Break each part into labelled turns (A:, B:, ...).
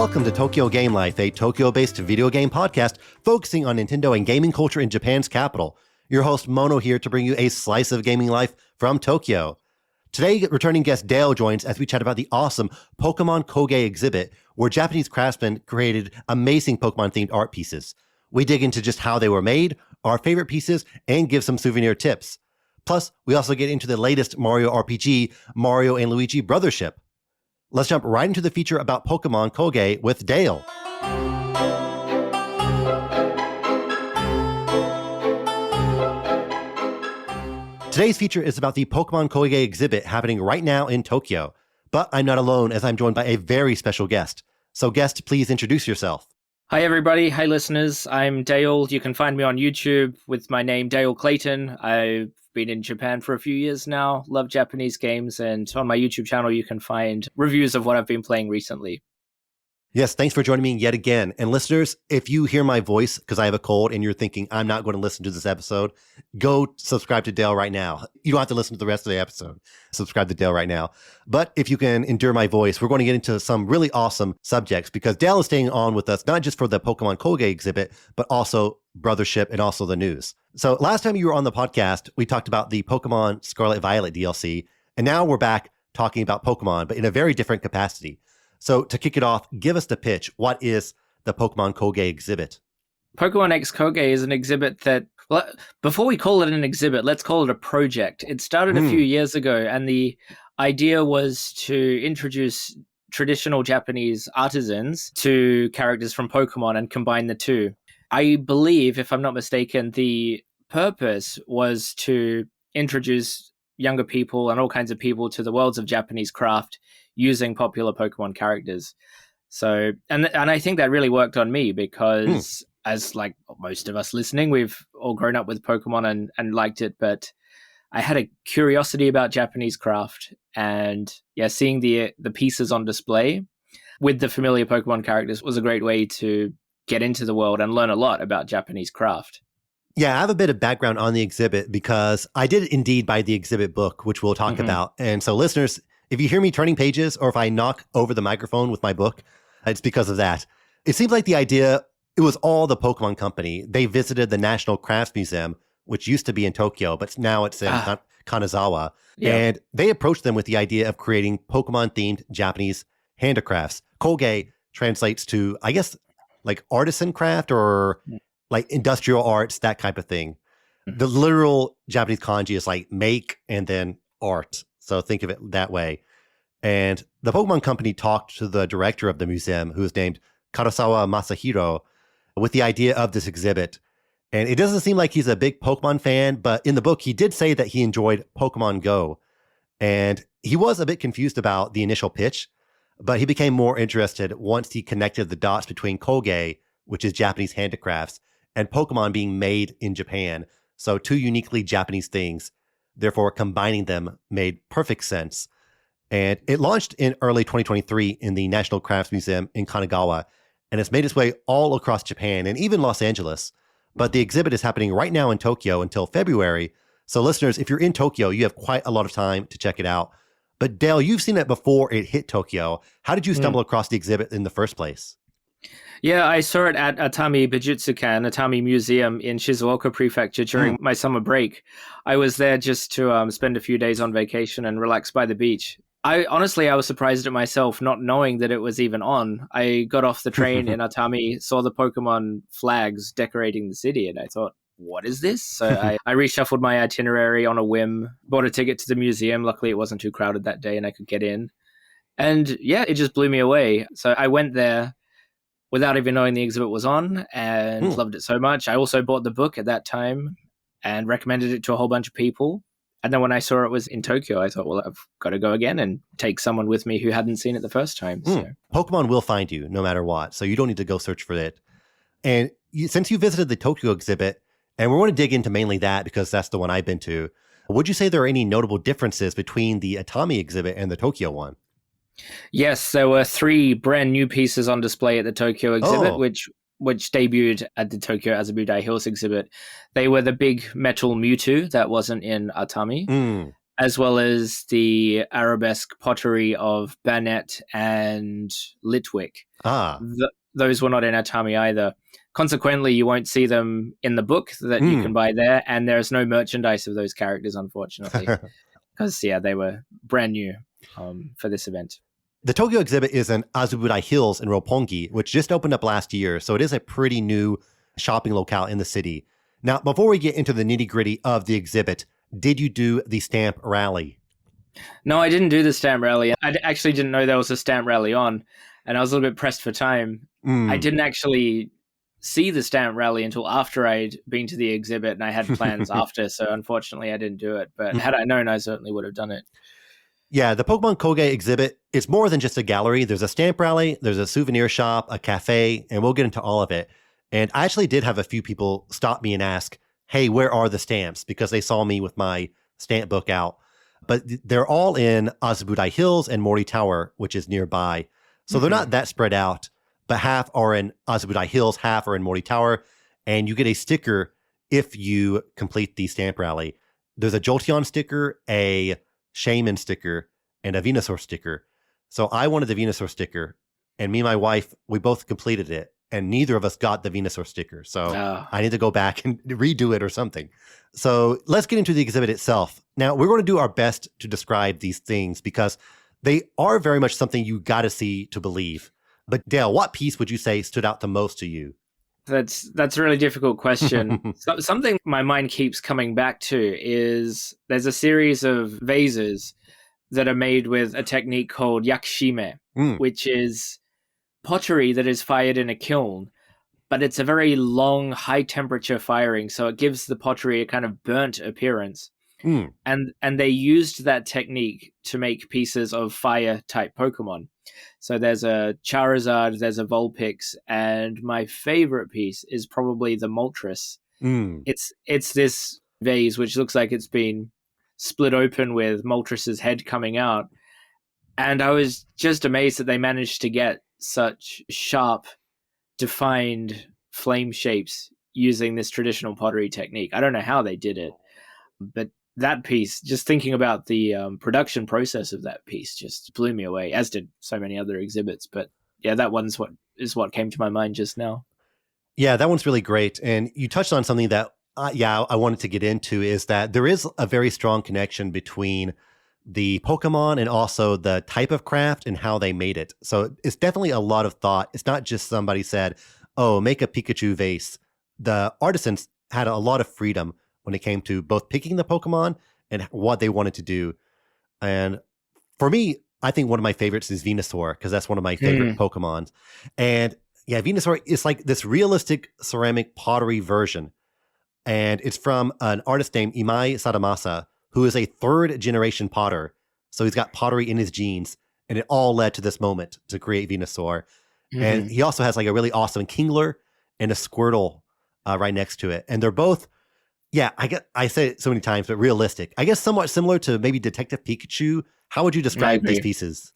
A: Welcome to Tokyo Game Life, a Tokyo-based video game podcast focusing on Nintendo and gaming culture in Japan's capital. Your host Mono here to bring you a slice of gaming life from Tokyo. Today, returning guest Dale joins as we chat about the awesome Pokemon Kogei exhibit, where Japanese craftsmen created amazing Pokemon-themed art pieces. We dig into just how they were made, our favorite pieces, and give some souvenir tips. Plus, we also get into the latest Mario RPG, Mario and Luigi Brothership. Let's jump right into the feature about Pokemon Kogei with Dale. Today's feature is about the Pokemon Kogei exhibit happening right now in Tokyo. But I'm not alone, as I'm joined by a very special guest. So guest, please introduce yourself.
B: Hi everybody, hi listeners, I'm Dale. You can find me on YouTube with my name Dale Clayton. I've been in Japan for a few years now, love Japanese games, and on my YouTube channel you can find reviews of what I've been playing recently.
A: Yes, thanks for joining me yet again. And listeners, if you hear my voice because I have a cold and you're thinking, I'm not going to listen to this episode, go subscribe to Dale right now. You don't have to listen to the rest of the episode. Subscribe to Dale right now. But if you can endure my voice, we're going to get into some really awesome subjects because Dale is staying on with us, not just for the Pokemon Kogei exhibit, but also Brothership and also the news. So last time you were on the podcast, we talked about the Pokemon Scarlet Violet DLC, and now we're back talking about Pokemon, but in a very different capacity. So to kick it off, give us the pitch. What is the Pokemon Kogei exhibit?
B: Pokemon X Kogei is an exhibit that, well, before we call it an exhibit, let's call it a project. It started a few years ago, and the idea was to introduce traditional Japanese artisans to characters from Pokemon and combine the two. I believe, if I'm not mistaken, the purpose was to introduce younger people and all kinds of people to the worlds of Japanese craft using popular Pokemon characters. So, and I think that really worked on me because as like most of us listening, we've all grown up with Pokemon and liked it, but I had a curiosity about Japanese craft, and yeah, seeing the pieces on display with the familiar Pokemon characters was a great way to get into the world and learn a lot about Japanese craft.
A: Yeah, I have a bit of background on the exhibit because I did indeed buy the exhibit book, which we'll talk about. And so listeners, if you hear me turning pages or if I knock over the microphone with my book, it's because of that. It seems like the idea, it was all the Pokemon Company. They visited the National Crafts Museum, which used to be in Tokyo, but now it's in Kanazawa. Yeah. And they approached them with the idea of creating Pokemon-themed Japanese handicrafts. Kogei translates to, I guess, like artisan craft or like industrial arts, that type of thing. The literal Japanese kanji is like make and then art. So think of it that way. And the Pokemon Company talked to the director of the museum, who is named Karasawa Masahiro, with the idea of this exhibit. And it doesn't seem like he's a big Pokemon fan, but in the book, he did say that he enjoyed Pokemon Go. And he was a bit confused about the initial pitch, but he became more interested once he connected the dots between Kogei, which is Japanese handicrafts, and Pokemon being made in Japan. So two uniquely Japanese things. Therefore, combining them made perfect sense. And it launched in early 2023 in the National Crafts Museum in Kanagawa, and it's made its way all across Japan and even Los Angeles. But the exhibit is happening right now in Tokyo until February. So listeners, if you're in Tokyo, you have quite a lot of time to check it out. But Dale, you've seen it before it hit Tokyo. How did you stumble across the exhibit in the first place?
B: Yeah, I saw it at Atami Bijutsukan, Atami Museum in Shizuoka Prefecture during my summer break. I was there just to spend a few days on vacation and relax by the beach. I was surprised at myself not knowing that it was even on. I got off the train in Atami, saw the Pokemon flags decorating the city, and I thought, what is this? So I reshuffled my itinerary on a whim, bought a ticket to the museum. Luckily, it wasn't too crowded that day and I could get in. And yeah, it just blew me away. So I went there without even knowing the exhibit was on and loved it so much. I also bought the book at that time and recommended it to a whole bunch of people. And then when I saw it was in Tokyo, I thought, well, I've got to go again and take someone with me who hadn't seen it the first time. So.
A: Pokemon will find you no matter what. So you don't need to go search for it. And since you visited the Tokyo exhibit, and we want to dig into mainly that because that's the one I've been to, would you say there are any notable differences between the Atami exhibit and the Tokyo one?
B: Yes, there were 3 brand new pieces on display at the Tokyo exhibit, which debuted at the Tokyo Azabudai Hills exhibit. They were the big metal Mewtwo that wasn't in Atami. as well as the arabesque pottery of Bannet and Litwick.
A: Ah.
B: Those were not in Atami either. Consequently, you won't see them in the book that you can buy there, and there's no merchandise of those characters, unfortunately, because they were brand new for this event.
A: The Tokyo exhibit is in Azubudai Hills in Roppongi, which just opened up last year, so it is a pretty new shopping locale in the city. Now, before we get into the nitty-gritty of the exhibit, did you do the stamp rally?
B: No, I didn't do the stamp rally. I actually didn't know there was a stamp rally on, and I was a little bit pressed for time. I didn't actually see the stamp rally until after I'd been to the exhibit, and I had plans after, so unfortunately I didn't do it. But had I known, I certainly would have done it.
A: Yeah, the Pokemon Kogei exhibit, it's more than just a gallery. There's a stamp rally, there's a souvenir shop, a cafe, and we'll get into all of it. And I actually did have a few people stop me and ask, hey, where are the stamps? Because they saw me with my stamp book out. But they're all in Azubudai Hills and Mori Tower, which is nearby. So they're not that spread out, but half are in Azubudai Hills, half are in Mori Tower. And you get a sticker if you complete the stamp rally. There's a Jolteon sticker, a Shaman sticker, and a Venusaur sticker. So I wanted the Venusaur sticker, and me and my wife, we both completed it, and neither of us got the Venusaur sticker. So I need to go back and redo it or something. So let's get into the exhibit itself. Now, we're going to do our best to describe these things because they are very much something you got to see to believe. But Dale, what piece would you say stood out the most to you?
B: That's a really difficult question. Something my mind keeps coming back to is there's a series of vases that are made with a technique called yakushime, which is pottery that is fired in a kiln, but it's a very long, high-temperature firing, so it gives the pottery a kind of burnt appearance. And they used that technique to make pieces of fire-type Pokemon. So there's a Charizard, there's a Vulpix, and my favorite piece is probably the Moltres. It's this vase which looks like it's been split open with Moltres's head coming out. And I was just amazed that they managed to get such sharp, defined flame shapes using this traditional pottery technique. I don't know how they did it, but that piece, just thinking about the production process of that piece just blew me away, as did so many other exhibits. But yeah, that one's what came to my mind just now.
A: Yeah, that one's really great. And you touched on something that, I wanted to get into is that there is a very strong connection between the Pokemon and also the type of craft and how they made it. So it's definitely a lot of thought. It's not just somebody said, oh, make a Pikachu vase. The artisans had a lot of freedom when it came to both picking the Pokemon and what they wanted to do. And for me, I think one of my favorites is Venusaur because that's one of my favorite Pokemon. And yeah, Venusaur is like this realistic ceramic pottery version. And it's from an artist named Imai Sadamasa, who is a third generation potter. So he's got pottery in his genes. And it all led to this moment to create Venusaur. And he also has like a really awesome Kingler and a Squirtle right next to it. And they're both, I say it so many times, but realistic. I guess somewhat similar to maybe Detective Pikachu. How would you describe these pieces?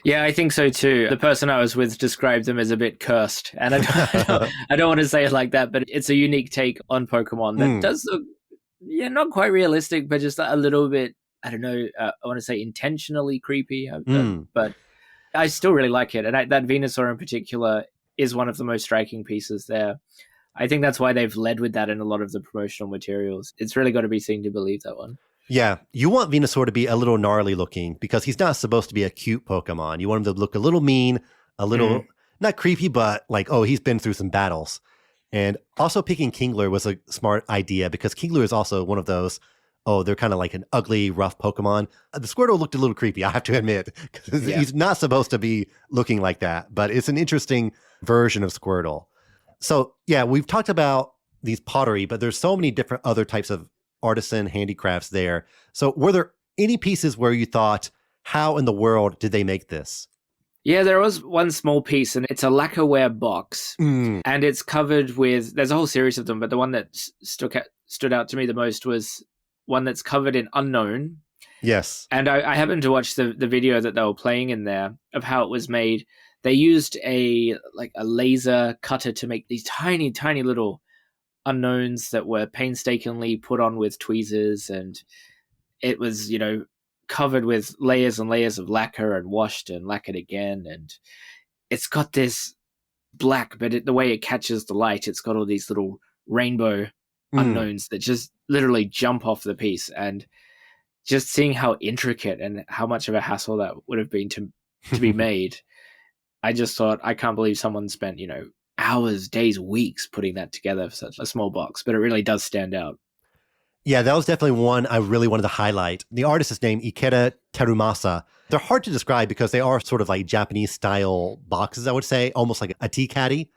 B: Yeah, I think so too. The person I was with described them as a bit cursed. And I don't want to say it like that, but it's a unique take on Pokemon that does look, not quite realistic, but just a little bit, I don't know, I want to say intentionally creepy. But I still really like it. And that Venusaur in particular is one of the most striking pieces there. I think that's why they've led with that in a lot of the promotional materials. It's really got to be seen to believe that one.
A: Yeah, you want Venusaur to be a little gnarly looking because he's not supposed to be a cute Pokemon. You want him to look a little mean, a little, not creepy, but like, oh, he's been through some battles. And also picking Kingler was a smart idea because Kingler is also one of those, they're kind of like an ugly, rough Pokemon. The Squirtle looked a little creepy, I have to admit, because he's not supposed to be looking like that, but it's an interesting version of Squirtle. So yeah, we've talked about these pottery, but there's so many different other types of artisan handicrafts there. So were there any pieces where you thought, how in the world did they make this?
B: Yeah, there was one small piece, and it's a lacquerware box, and it's covered with, there's a whole series of them, but the one that stood out to me the most was one that's covered in unknown.
A: Yes.
B: And I happened to watch the video that they were playing in there of how it was made. They used a laser cutter to make these tiny, tiny little unknowns that were painstakingly put on with tweezers, and it was, covered with layers and layers of lacquer and washed and lacquered again. And it's got this black, but the way it catches the light, it's got all these little rainbow unknowns that just literally jump off the piece. And just seeing how intricate and how much of a hassle that would have been to be made, I just thought, I can't believe someone spent, hours, days, weeks putting that together for such a small box, but it really does stand out.
A: Yeah, that was definitely one I really wanted to highlight. The artist is named Ikeda Terumasa. They're hard to describe because they are sort of like Japanese style boxes, I would say, almost like a tea caddy.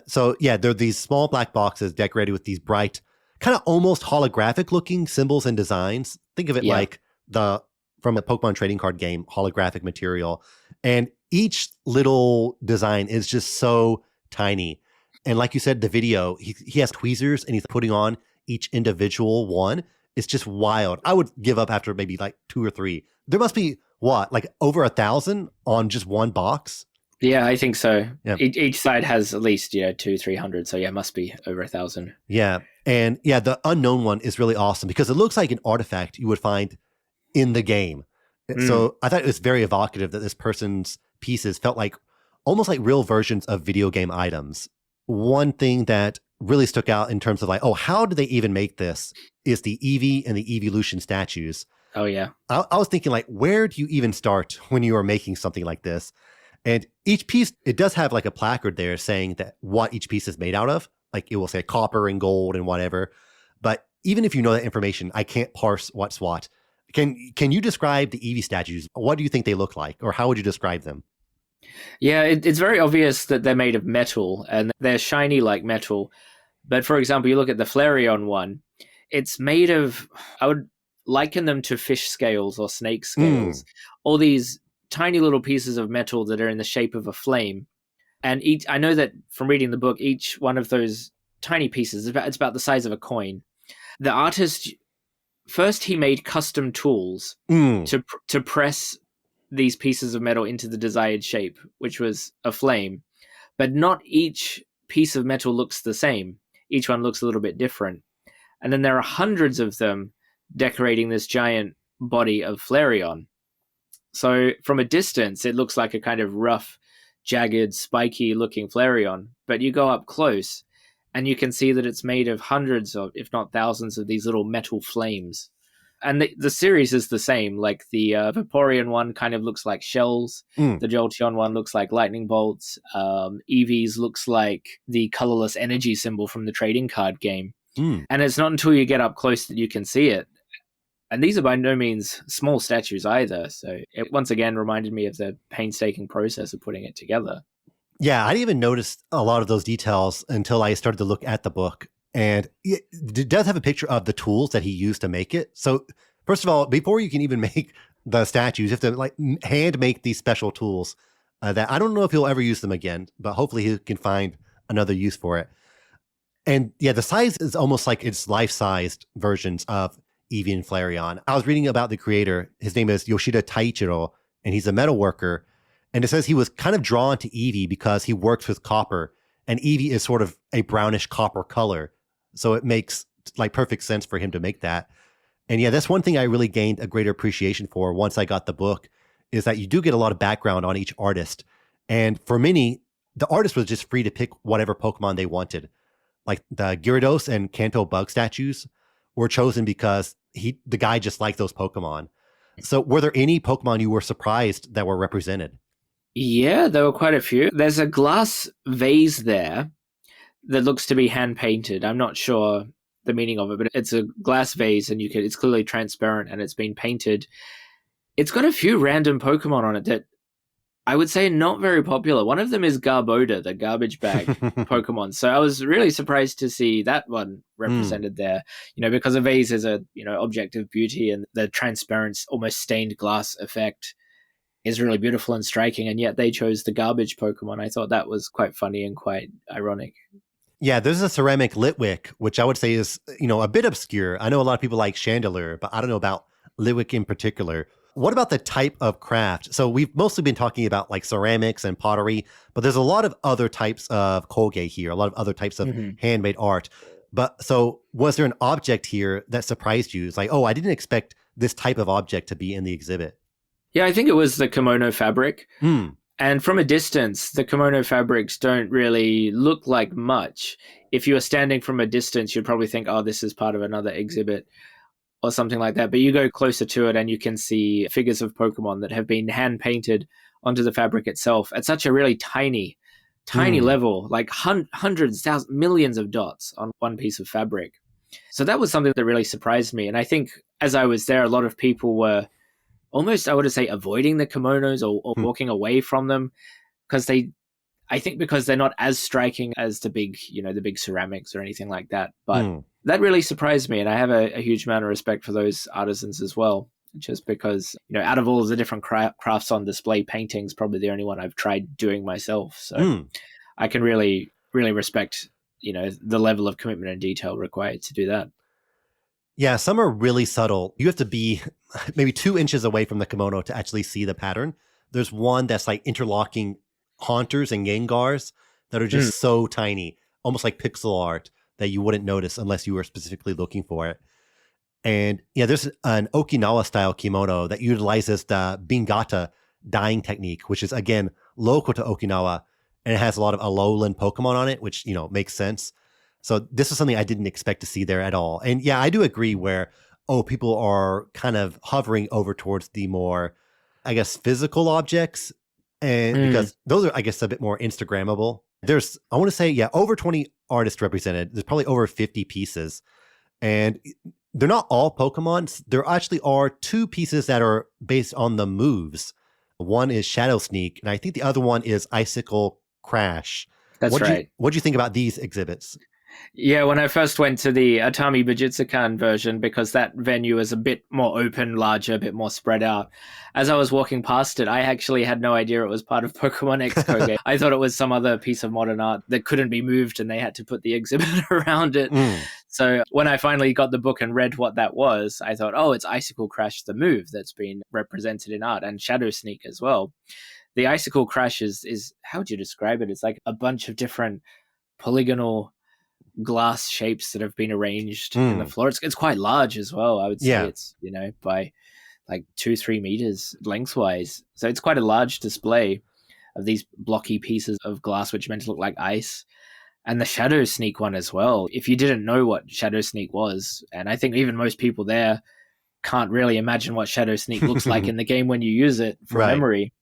A: So yeah, they're these small black boxes decorated with these bright, kind of almost holographic looking symbols and designs. Think of it like from a Pokemon trading card game, holographic material. And each little design is just so tiny. And like you said, the video, he has tweezers and he's putting on each individual one. It's just wild. I would give up after maybe like 2 or 3. There must be like over 1,000 on just one box?
B: Yeah, I think so.
A: Yeah.
B: Each side has at least 200-300. So yeah, it must be over 1,000.
A: Yeah. And yeah, the unknown one is really awesome because it looks like an artifact you would find in the game. So I thought it was very evocative that this person's pieces felt like almost like real versions of video game items. One thing that really stuck out in terms of like, oh, how did they even make this is the Eevee and the Evolution statues.
B: Oh, yeah.
A: I was thinking like, where do you even start when you are making something like this? And each piece, it does have like a placard there saying that what each piece is made out of. Like it will say copper and gold and whatever. But even if you know that information, I can't parse what's what. Can you describe the Eevee statues? What do you think they look like? Or how would you describe them?
B: Yeah, it's very obvious that they're made of metal and they're shiny like metal. But for example, you look at the Flareon one, it's made of, I would liken them to fish scales or snake scales. All these tiny little pieces of metal that are in the shape of a flame. And I know that from reading the book, each one of those tiny pieces, it's about the size of a coin. The artist, first he made custom tools to press these pieces of metal into the desired shape, which was a flame. But not each piece of metal looks the same. Each one looks a little bit different. And then there are hundreds of them decorating this giant body of Flareon. So from a distance, it looks like a kind of rough, jagged, spiky looking Flareon. But you go up close and you can see that it's made of hundreds of, if not thousands, of these little metal flames. And the series is the same. Like the Vaporeon one kind of looks like shells. The Jolteon one looks like lightning bolts. Eevee's looks like the colorless energy symbol from the trading card game. And it's not until you get up close that you can see it. And these are by no means small statues either. So it once again reminded me of the painstaking process of putting it together.
A: Yeah, I didn't even notice a lot of those details until I started to look at the book. And it does have a picture of the tools that he used to make it. So first of all, before you can even make the statues, you have to like hand make these special tools that I don't know if he'll ever use them again, but hopefully he can find another use for it. And yeah, the size is almost like it's life-sized versions of Eevee and Flareon. I was reading about the creator. His name is Yoshida Taichiro, and he's a metal worker. And it says he was kind of drawn to Eevee because he works with copper, and Eevee is sort of a brownish copper color. So it makes like perfect sense for him to make that. And yeah, that's one thing I really gained a greater appreciation for once I got the book, is that you do get a lot of background on each artist. And for many, the artist was just free to pick whatever Pokemon they wanted. Like the Gyarados and Kanto bug statues were chosen because the guy just liked those Pokemon. So were there any Pokemon you were surprised that were represented?
B: Yeah, there were quite a few. There's a glass vase there that looks to be hand painted. I'm not sure the meaning of it, but it's a glass vase and it's clearly transparent and it's been painted. It's got a few random Pokemon on it that I would say not very popular. One of them is Garboda, the garbage bag Pokemon. So I was really surprised to see that one represented there, because a vase is a, object of beauty, and the transparent, almost stained glass effect is really beautiful and striking. And yet they chose the garbage Pokemon. I thought that was quite funny and quite ironic.
A: Yeah, there's a ceramic Litwick, which I would say is, a bit obscure. I know a lot of people like Chandelure, but I don't know about Litwick in particular. What about the type of craft? So we've mostly been talking about like ceramics and pottery, but there's a lot of other types of Kogei here, a lot of other types of handmade art. But so was there an object here that surprised you? It's like, oh, I didn't expect this type of object to be in the exhibit?
B: Yeah, I think it was the kimono fabric.
A: Mm.
B: And from a distance, the kimono fabrics don't really look like much. If you were standing from a distance, you'd probably think, oh, this is part of another exhibit or something like that. But you go closer to it and you can see figures of Pokemon that have been hand painted onto the fabric itself at such a really tiny level, like hundreds, thousands, millions of dots on one piece of fabric. So that was something that really surprised me. And I think as I was there, a lot of people were almost, I would say, avoiding the kimonos or walking away from them because because they're not as striking as the big ceramics or anything like that. But that really surprised me. And I have a huge amount of respect for those artisans as well, just because, out of all of the different crafts on display, painting's probably the only one I've tried doing myself. So I can really, really respect, the level of commitment and detail required to do that.
A: Yeah, some are really subtle. You have to be maybe 2 inches away from the kimono to actually see the pattern. There's one that's like interlocking haunters and Gengars that are just so tiny, almost like pixel art that you wouldn't notice unless you were specifically looking for it. And yeah, there's an Okinawa style kimono that utilizes the Bingata dyeing technique, which is again local to Okinawa, and it has a lot of Alolan Pokemon on it, which makes sense. So this is something I didn't expect to see there at all. And yeah, I do agree where, people are kind of hovering over towards the more, I guess, physical objects. And because those are, I guess, a bit more Instagrammable. There's, I want to say, over 20 artists represented. There's probably over 50 pieces. And they're not all Pokemon. There actually are 2 pieces that are based on the moves. One is Shadow Sneak, and I think the other one is Icicle Crash.
B: That's right.
A: What'd you think about these exhibits?
B: Yeah, when I first went to the Atami Bujutsukan version, because that venue is a bit more open, larger, a bit more spread out, as I was walking past it, I actually had no idea it was part of Pokemon X Kogei. I thought it was some other piece of modern art that couldn't be moved and they had to put the exhibit around it. So when I finally got the book and read what that was, I thought, oh, it's Icicle Crash, the move that's been represented in art, and Shadow Sneak as well. The Icicle Crash is how would you describe it? It's like a bunch of different polygonal glass shapes that have been arranged in the floor. It's quite large as well. I would say it's, by like 2-3 meters lengthwise. So it's quite a large display of these blocky pieces of glass, which are meant to look like ice. And the Shadow Sneak one as well. If you didn't know what Shadow Sneak was, and I think even most people there can't really imagine what Shadow Sneak looks like in the game when you use it from memory.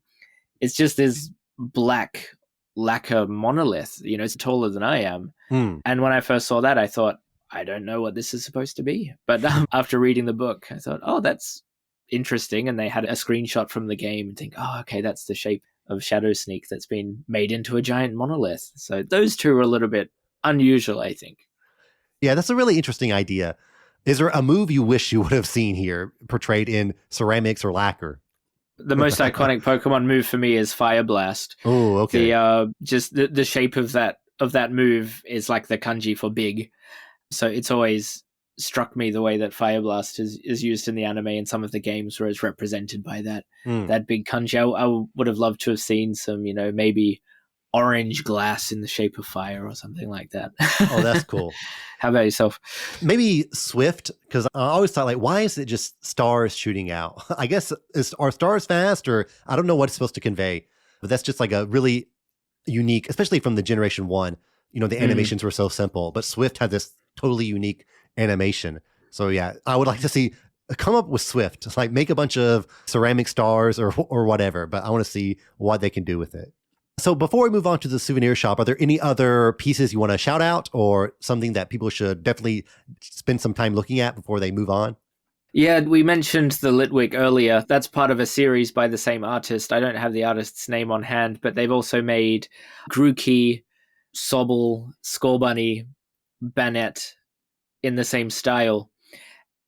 B: It's just this black lacquer monolith, it's taller than I am. And when I first saw that, I thought, I don't know what this is supposed to be. But after reading the book, I thought, oh, that's interesting. And they had a screenshot from the game and think, oh, okay, that's the shape of Shadow Sneak that's been made into a giant monolith. So those two are a little bit unusual, I think.
A: Yeah, that's a really interesting idea. Is there a move you wish you would have seen here portrayed in ceramics or lacquer?
B: The most iconic Pokemon move for me is Fire Blast.
A: Oh, okay.
B: The shape of that move is like the kanji for big. So it's always struck me the way that Fire Blast is used in the anime and some of the games where it's represented by that big kanji. I would have loved to have seen some, maybe orange glass in the shape of fire or something like that.
A: Oh, that's cool.
B: How about yourself?
A: Maybe Swift, because I always thought, why is it just stars shooting out? I guess, are stars fast, or I don't know what it's supposed to convey, but that's just like a really unique, especially from the Generation 1, the animations were so simple, but Swift had this totally unique animation. So yeah, I would like to see, come up with Swift, like make a bunch of ceramic stars or whatever, but I want to see what they can do with it. So before we move on to the souvenir shop, are there any other pieces you want to shout out or something that people should definitely spend some time looking at before they move on?
B: Yeah, we mentioned the Litwick earlier. That's part of a series by the same artist. I don't have the artist's name on hand, but they've also made Grookey, Sobble, Scorbunny, Banette in the same style.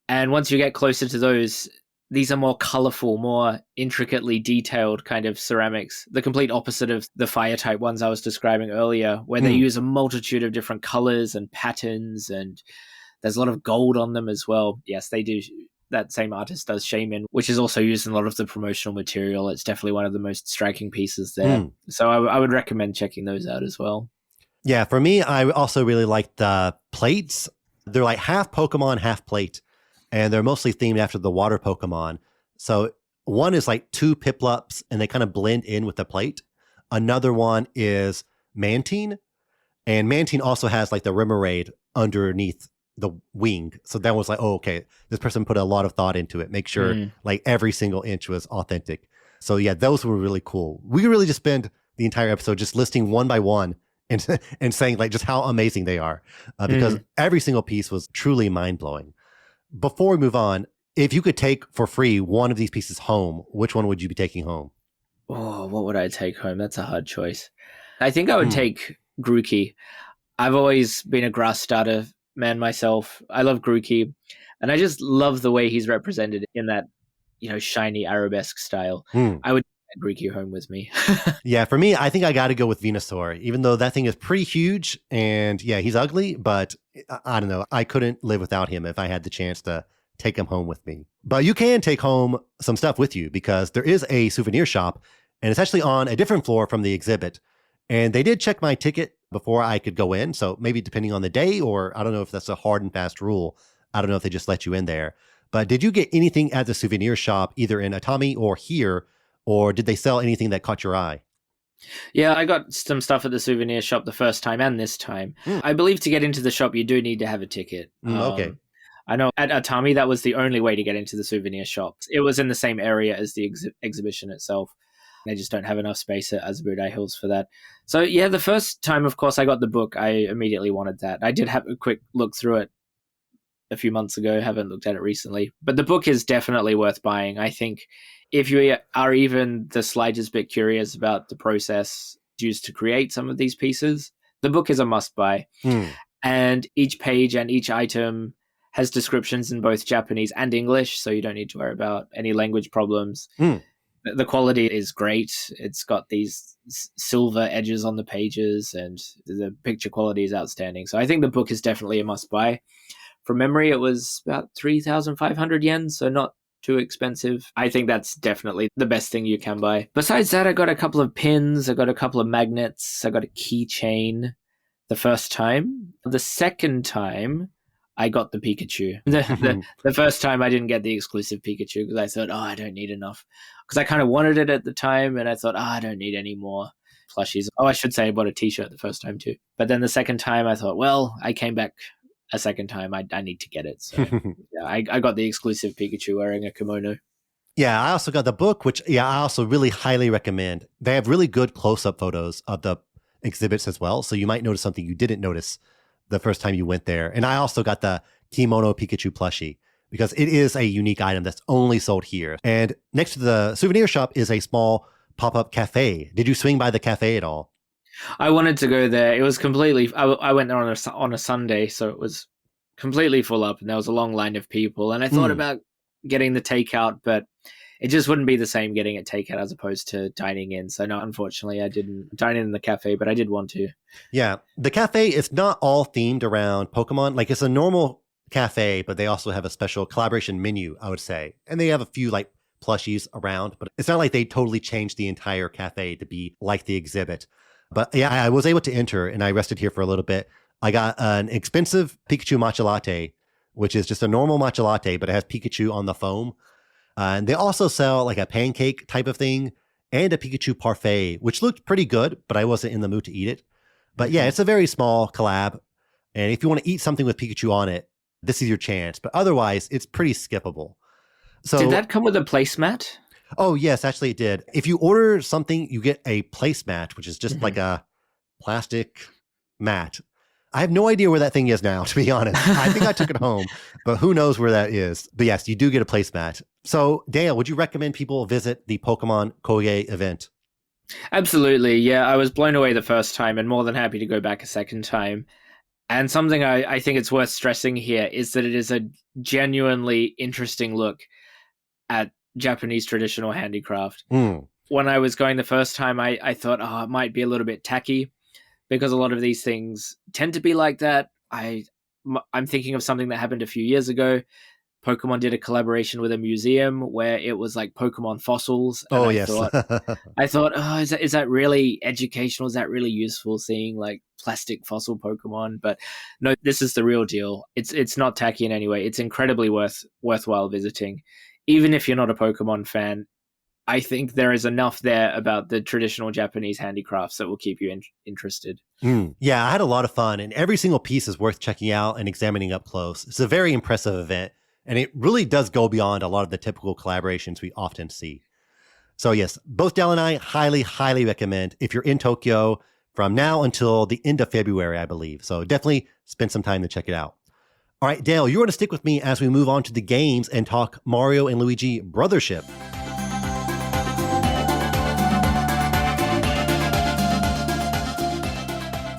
B: And once you get closer to those, these are more colorful, more intricately detailed kind of ceramics, the complete opposite of the fire type ones I was describing earlier, where they use a multitude of different colors and patterns, and there's a lot of gold on them as well. Yes, they do. That same artist does Shaman, which is also used in a lot of the promotional material. It's definitely one of the most striking pieces there. So I would recommend checking those out as well.
A: Yeah, for me, I also really like the plates. They're like half Pokemon, half plate. and they're mostly themed after the water Pokemon. So one is like two Piplups, and they kind of blend in with the plate. Another one is Mantine, and Mantine also has like the Remoraid underneath the wing. So that was like, oh, okay, this person put a lot of thought into it. Make sure like every single inch was authentic. So yeah, those were really cool. We really just spend the entire episode just listing one by one and saying like just how amazing they are, because every single piece was truly mind blowing. Before we move on, if you could take for free one of these pieces home, which one would you be taking home?
B: Oh, what would I take home? That's a hard choice. I think I would take Grookey. I've always been a grass starter man myself. I love Grookey, and I just love the way he's represented in that, shiny arabesque style. I would take Grookey home with me.
A: Yeah, for me, I think I got to go with Venusaur, even though that thing is pretty huge, and yeah, he's ugly, but I don't know. I couldn't live without him if I had the chance to take him home with me. But you can take home some stuff with you, because there is a souvenir shop, and it's actually on a different floor from the exhibit. And they did check my ticket before I could go in. So maybe depending on the day, or I don't know if that's a hard and fast rule. I don't know if they just let you in there. But did you get anything at the souvenir shop, either in Atami or here, or did they sell anything that caught your eye?
B: Yeah, I got some stuff at the souvenir shop the first time and this time. I believe to get into the shop, you do need to have a ticket.
A: Okay.
B: I know at Atami, that was the only way to get into the souvenir shop. It was in the same area as the exhibition itself. They just don't have enough space at Azabudai Hills for that. So yeah, the first time, of course, I got the book, I immediately wanted that. I did have a quick look through it a few months ago, haven't looked at it recently. But the book is definitely worth buying. I think if you are even the slightest bit curious about the process used to create some of these pieces, the book is a must-buy. And each page and each item has descriptions in both Japanese and English, so you don't need to worry about any language problems. The quality is great. It's got these silver edges on the pages, and the picture quality is outstanding. So I think the book is definitely a must-buy. From memory, it was about 3,500 yen, so not too expensive. I think that's definitely the best thing you can buy. Besides that, I got a couple of pins, I got a couple of magnets, I got a keychain the first time. The second time, I got the Pikachu. The first time I didn't get the exclusive Pikachu because I thought, I don't need enough. Because I kind of wanted it at the time, and I thought, I don't need any more plushies. I should say I bought a t-shirt the first time too. But then the second time I thought, well, I came back a second time. I need to get it. So yeah, I got the exclusive Pikachu wearing a kimono.
A: Yeah, I also got the book, which I also really highly recommend. They have really good close-up photos of the exhibits as well. So you might notice something you didn't notice the first time you went there. And I also got the Kimono Pikachu plushie, because it is a unique item that's only sold here. And next to the souvenir shop is a small pop-up cafe. Did you swing by the cafe at all?
B: I wanted to go there. It was completely... I went there on a Sunday, so it was completely full up, and there was a long line of people. And I thought about getting the takeout, but it just wouldn't be the same getting it takeout as opposed to dining in. So no, unfortunately, I didn't dine in the cafe, but I did want to.
A: Yeah, the cafe is not all themed around Pokemon. Like, it's a normal cafe, but they also have a special collaboration menu, I would say. And they have a few like plushies around, but it's not like they totally changed the entire cafe to be like the exhibit. But yeah, I was able to enter, and I rested here for a little bit. I got an expensive Pikachu matcha latte, which is just a normal matcha latte, but it has Pikachu on the foam. And they also sell like a pancake type of thing and a Pikachu parfait, which looked pretty good, but I wasn't in the mood to eat it. But yeah, it's a very small collab. And if you want to eat something with Pikachu on it, this is your chance. But otherwise, it's pretty skippable. So,
B: did that come with a placemat?
A: Oh, yes, actually it did. If you order something, you get a placemat, which is just like a plastic mat. I have no idea where that thing is now, to be honest. I think I took it home, but who knows where that is. But yes, you do get a placemat. So Dale, would you recommend people visit the Pokemon Kogei event?
B: Absolutely. Yeah, I was blown away the first time and more than happy to go back a second time. And something I think it's worth stressing here is that it is a genuinely interesting look at Japanese traditional handicraft. When I was going the first time, I thought, it might be a little bit tacky, because a lot of these things tend to be like that. I'm thinking of something that happened a few years ago. Pokemon did a collaboration with a museum where it was like Pokemon fossils. And
A: Oh, yes.
B: I thought, oh, is that really educational? Is that really useful seeing like plastic fossil Pokemon? But no, this is the real deal. It's not tacky in any way. It's incredibly worthwhile visiting. Even if you're not a Pokemon fan, I think there is enough there about the traditional Japanese handicrafts that will keep you interested.
A: Yeah, I had a lot of fun, and every single piece is worth checking out and examining up close. It's a very impressive event, and it really does go beyond a lot of the typical collaborations we often see. So yes, both Dale and I highly, highly recommend if you're in Tokyo from now until the end of February, I believe. So definitely spend some time to check it out. All right, Dale, you're going to stick with me as we move on to the games and talk Mario and Luigi Brothership.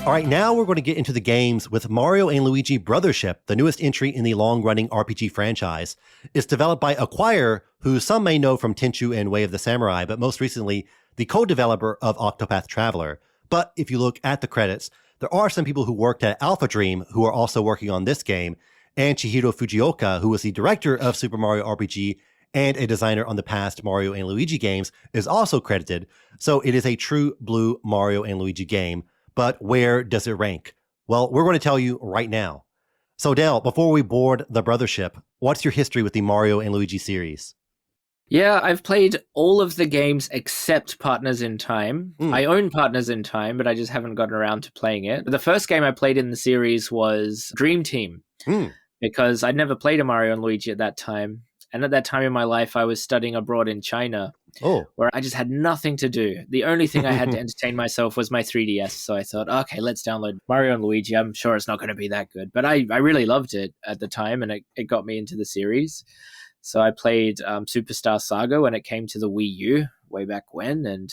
A: All right, now we're going to get into the games with Mario and Luigi Brothership, the newest entry in the long-running RPG franchise. It's developed by Acquire, who some may know from Tenchu and Way of the Samurai, but most recently, the co-developer of Octopath Traveler. But if you look at the credits, there are some people who worked at Alpha Dream who are also working on this game, and Chihiro Fujioka, who was the director of Super Mario RPG and a designer on the past Mario and Luigi games, is also credited. So it is a true blue Mario and Luigi game. But where does it rank? Well, we're going to tell you right now. So Dale, before we board the Brothership, what's your history with the Mario and Luigi series?
B: Yeah, I've played all of the games except Partners in Time. I own Partners in Time, but I just haven't gotten around to playing it. The first game I played in the series was Dream Team, because I'd never played a Mario and Luigi at that time. And at that time in my life, I was studying abroad in China, where I just had nothing to do. The only thing I had to entertain myself was my 3DS. So I thought, okay, let's download Mario and Luigi. I'm sure it's not going to be that good. But I really loved it at the time, and it got me into the series. So I played Superstar Saga when it came to the Wii U way back when. And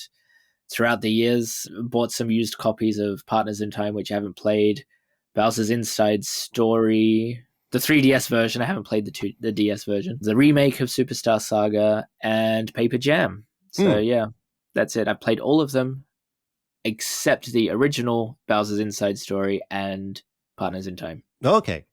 B: throughout the years, bought some used copies of Partners in Time, which I haven't played. Bowser's Inside Story, the 3DS version. I haven't played the DS version. The remake of Superstar Saga and Paper Jam. So yeah, that's it. I've played all of them except the original Bowser's Inside Story and Partners in Time.
A: Okay.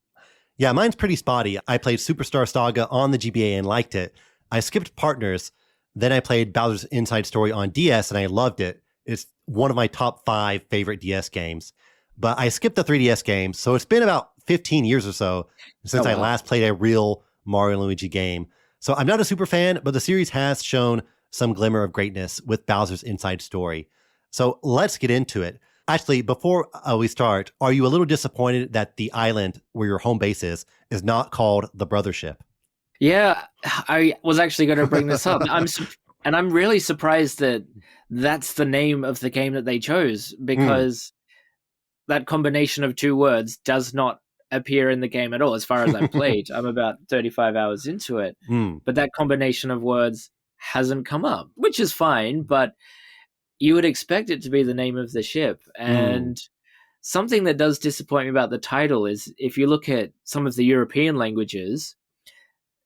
A: Yeah, mine's pretty spotty. I played Superstar Saga on the GBA and liked it. I skipped Partners. Then I played Bowser's Inside Story on DS and I loved it. It's one of my top 5 favorite DS games. But I skipped the 3DS games, so it's been about 15 years or so since I last played a real Mario and Luigi game. So I'm not a super fan, but the series has shown some glimmer of greatness with Bowser's Inside Story. So let's get into it. Actually, before we start, are you a little disappointed that the island where your home base is not called the Brothership?
B: Yeah, I was actually going to bring this up. I'm really surprised that that's the name of the game that they chose, because that combination of 2 words does not appear in the game at all as far as I've played. I'm about 35 hours into it. But that combination of words hasn't come up, which is fine, but you would expect it to be the name of the ship. And something that does disappoint me about the title is if you look at some of the European languages,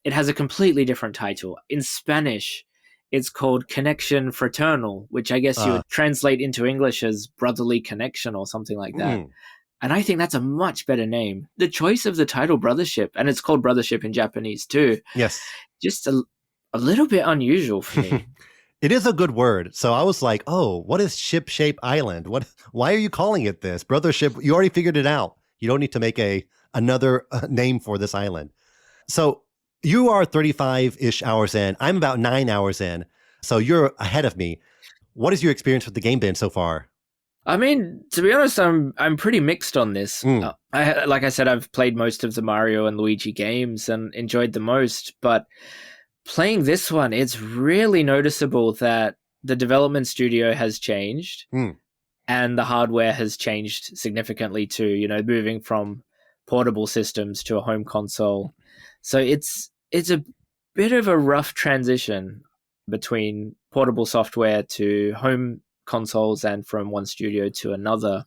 B: it has a completely different title. In Spanish, it's called Connection Fraternal, which I guess you would translate into English as Brotherly Connection or something like that. And I think that's a much better name. The choice of the title Brothership, and it's called Brothership in Japanese too.
A: Yes.
B: Just a little bit unusual for me.
A: It is a good word. So I was like, oh, what is Ship Shape Island? Why are you calling it this? Brothership, you already figured it out. You don't need to make another name for this island. So you are 35-ish hours in. I'm about 9 hours in. So you're ahead of me. What has your experience with the game been so far?
B: I mean, to be honest, I'm pretty mixed on this. Like I said, I've played most of the Mario and Luigi games and enjoyed the most, but playing this one, it's really noticeable that the development studio has changed and the hardware has changed significantly too, moving from portable systems to a home console. So it's a bit of a rough transition between portable software to home consoles and from one studio to another.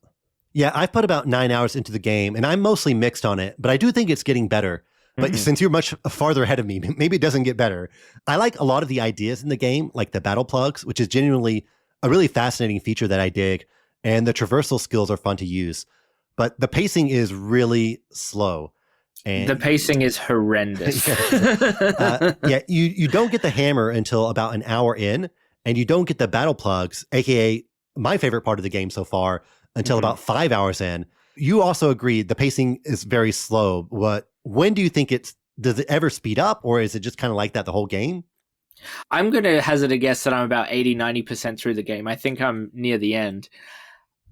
A: Yeah, I've put about 9 hours into the game and I'm mostly mixed on it, but I do think it's getting better. But since you're much farther ahead of me, maybe it doesn't get better. I like a lot of the ideas in the game, like the battle plugs, which is genuinely a really fascinating feature that I dig. And the traversal skills are fun to use. But the pacing is really slow.
B: The pacing is horrendous.
A: You don't get the hammer until about an hour in, and you don't get the battle plugs, aka my favorite part of the game so far, until about 5 hours in. You also agree the pacing is very slow. When do you think does it ever speed up, or is it just kind of like that the whole game?
B: I'm going to hazard a guess that I'm about 80-90% through the game. I think I'm near the end.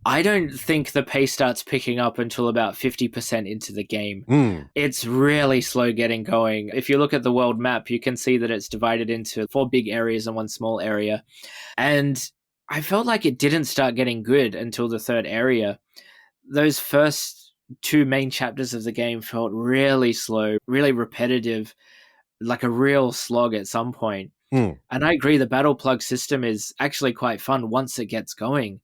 B: I don't think the pace starts picking up until about 50% into the game. It's really slow getting going. If you look at the world map, you can see that it's divided into 4 big areas and 1 small area. And I felt like it didn't start getting good until the 3rd area. Those first 2 main chapters of the game felt really slow, really repetitive, like a real slog at some point. And I agree, the battle plug system is actually quite fun once it gets going.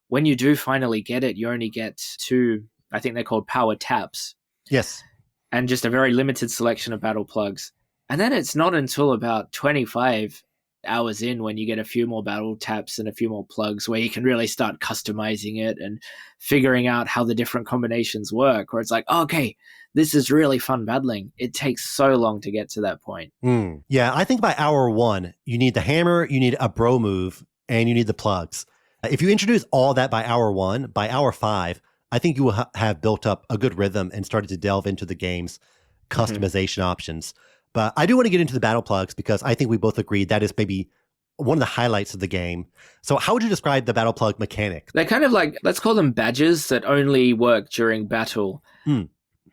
B: When you do finally get it, you only get 2, I think they're called power taps.
A: Yes.
B: And just a very limited selection of battle plugs. And then it's not until about 25 hours in when you get a few more battle taps and a few more plugs where you can really start customizing it and figuring out how the different combinations work, where it's like, oh, okay, this is really fun battling. It takes so long to get to that point.
A: Yeah, I think by hour 1, you need the hammer, you need a bro move, and you need the plugs. If you introduce all that by hour 1, by hour 5, I think you will have built up a good rhythm and started to delve into the game's customization options. But I do want to get into the battle plugs because I think we both agree that is maybe one of the highlights of the game. So how would you describe the battle plug mechanic?
B: They're kind of like, let's call them badges that only work during battle.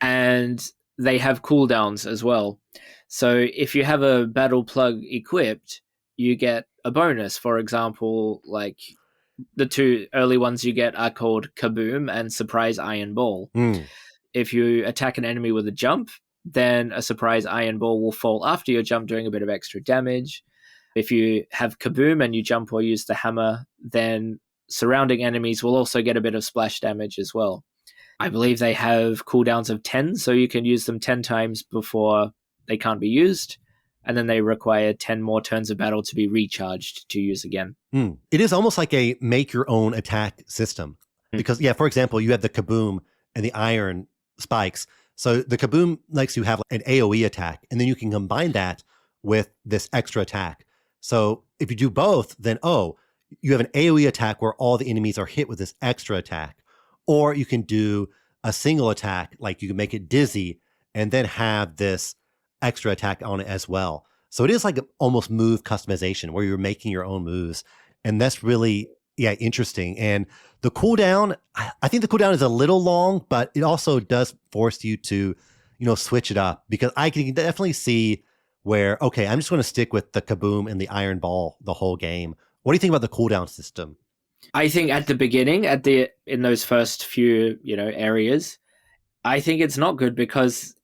B: And they have cooldowns as well. So if you have a battle plug equipped, you get a bonus. For example, like the 2 early ones you get are called Kaboom and Surprise Iron Ball. If you attack an enemy with a jump, then a Surprise Iron Ball will fall after your jump, doing a bit of extra damage. If you have Kaboom and you jump or use the hammer, then surrounding enemies will also get a bit of splash damage as well. I believe they have cooldowns of 10, so you can use them 10 times before they can't be used. And then they require 10 more turns of battle to be recharged to use again.
A: It is almost like a make your own attack system. Because, for example, you have the Kaboom and the iron spikes. So the Kaboom lets you have an AoE attack, and then you can combine that with this extra attack. So if you do both, then, you have an AoE attack where all the enemies are hit with this extra attack. Or you can do a single attack, like you can make it dizzy, and then have this extra attack on it as well. So it is like almost move customization where you're making your own moves. And that's really, interesting. And the cooldown, I think the cooldown is a little long, but it also does force you to, switch it up, because I can definitely see where, okay, I'm just going to stick with the Kaboom and the Iron Ball the whole game. What do you think about the cooldown system?
B: I think at the beginning, in those first few, areas, I think it's not good because,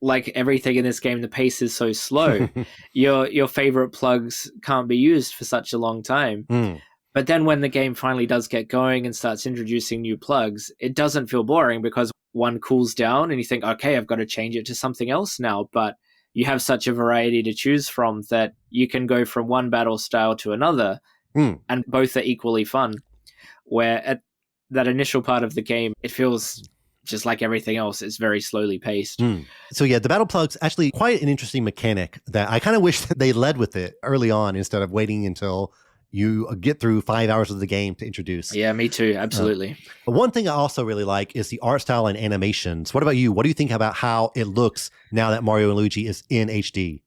B: like everything in this game, the pace is so slow. Your favorite plugs can't be used for such a long time. But then when the game finally does get going and starts introducing new plugs, it doesn't feel boring because one cools down and you think, okay, I've got to change it to something else now. But you have such a variety to choose from that you can go from one battle style to another, and both are equally fun. Where at that initial part of the game, it feels just like everything else. It's very slowly paced. So
A: the battle plug's actually quite an interesting mechanic that I kind of wish that they led with it early on instead of waiting until you get through 5 hours of the game to introduce.
B: Yeah, me too. Absolutely.
A: One thing I also really like is the art style and animations. What about you? What do you think about how it looks now that Mario and Luigi is in HD?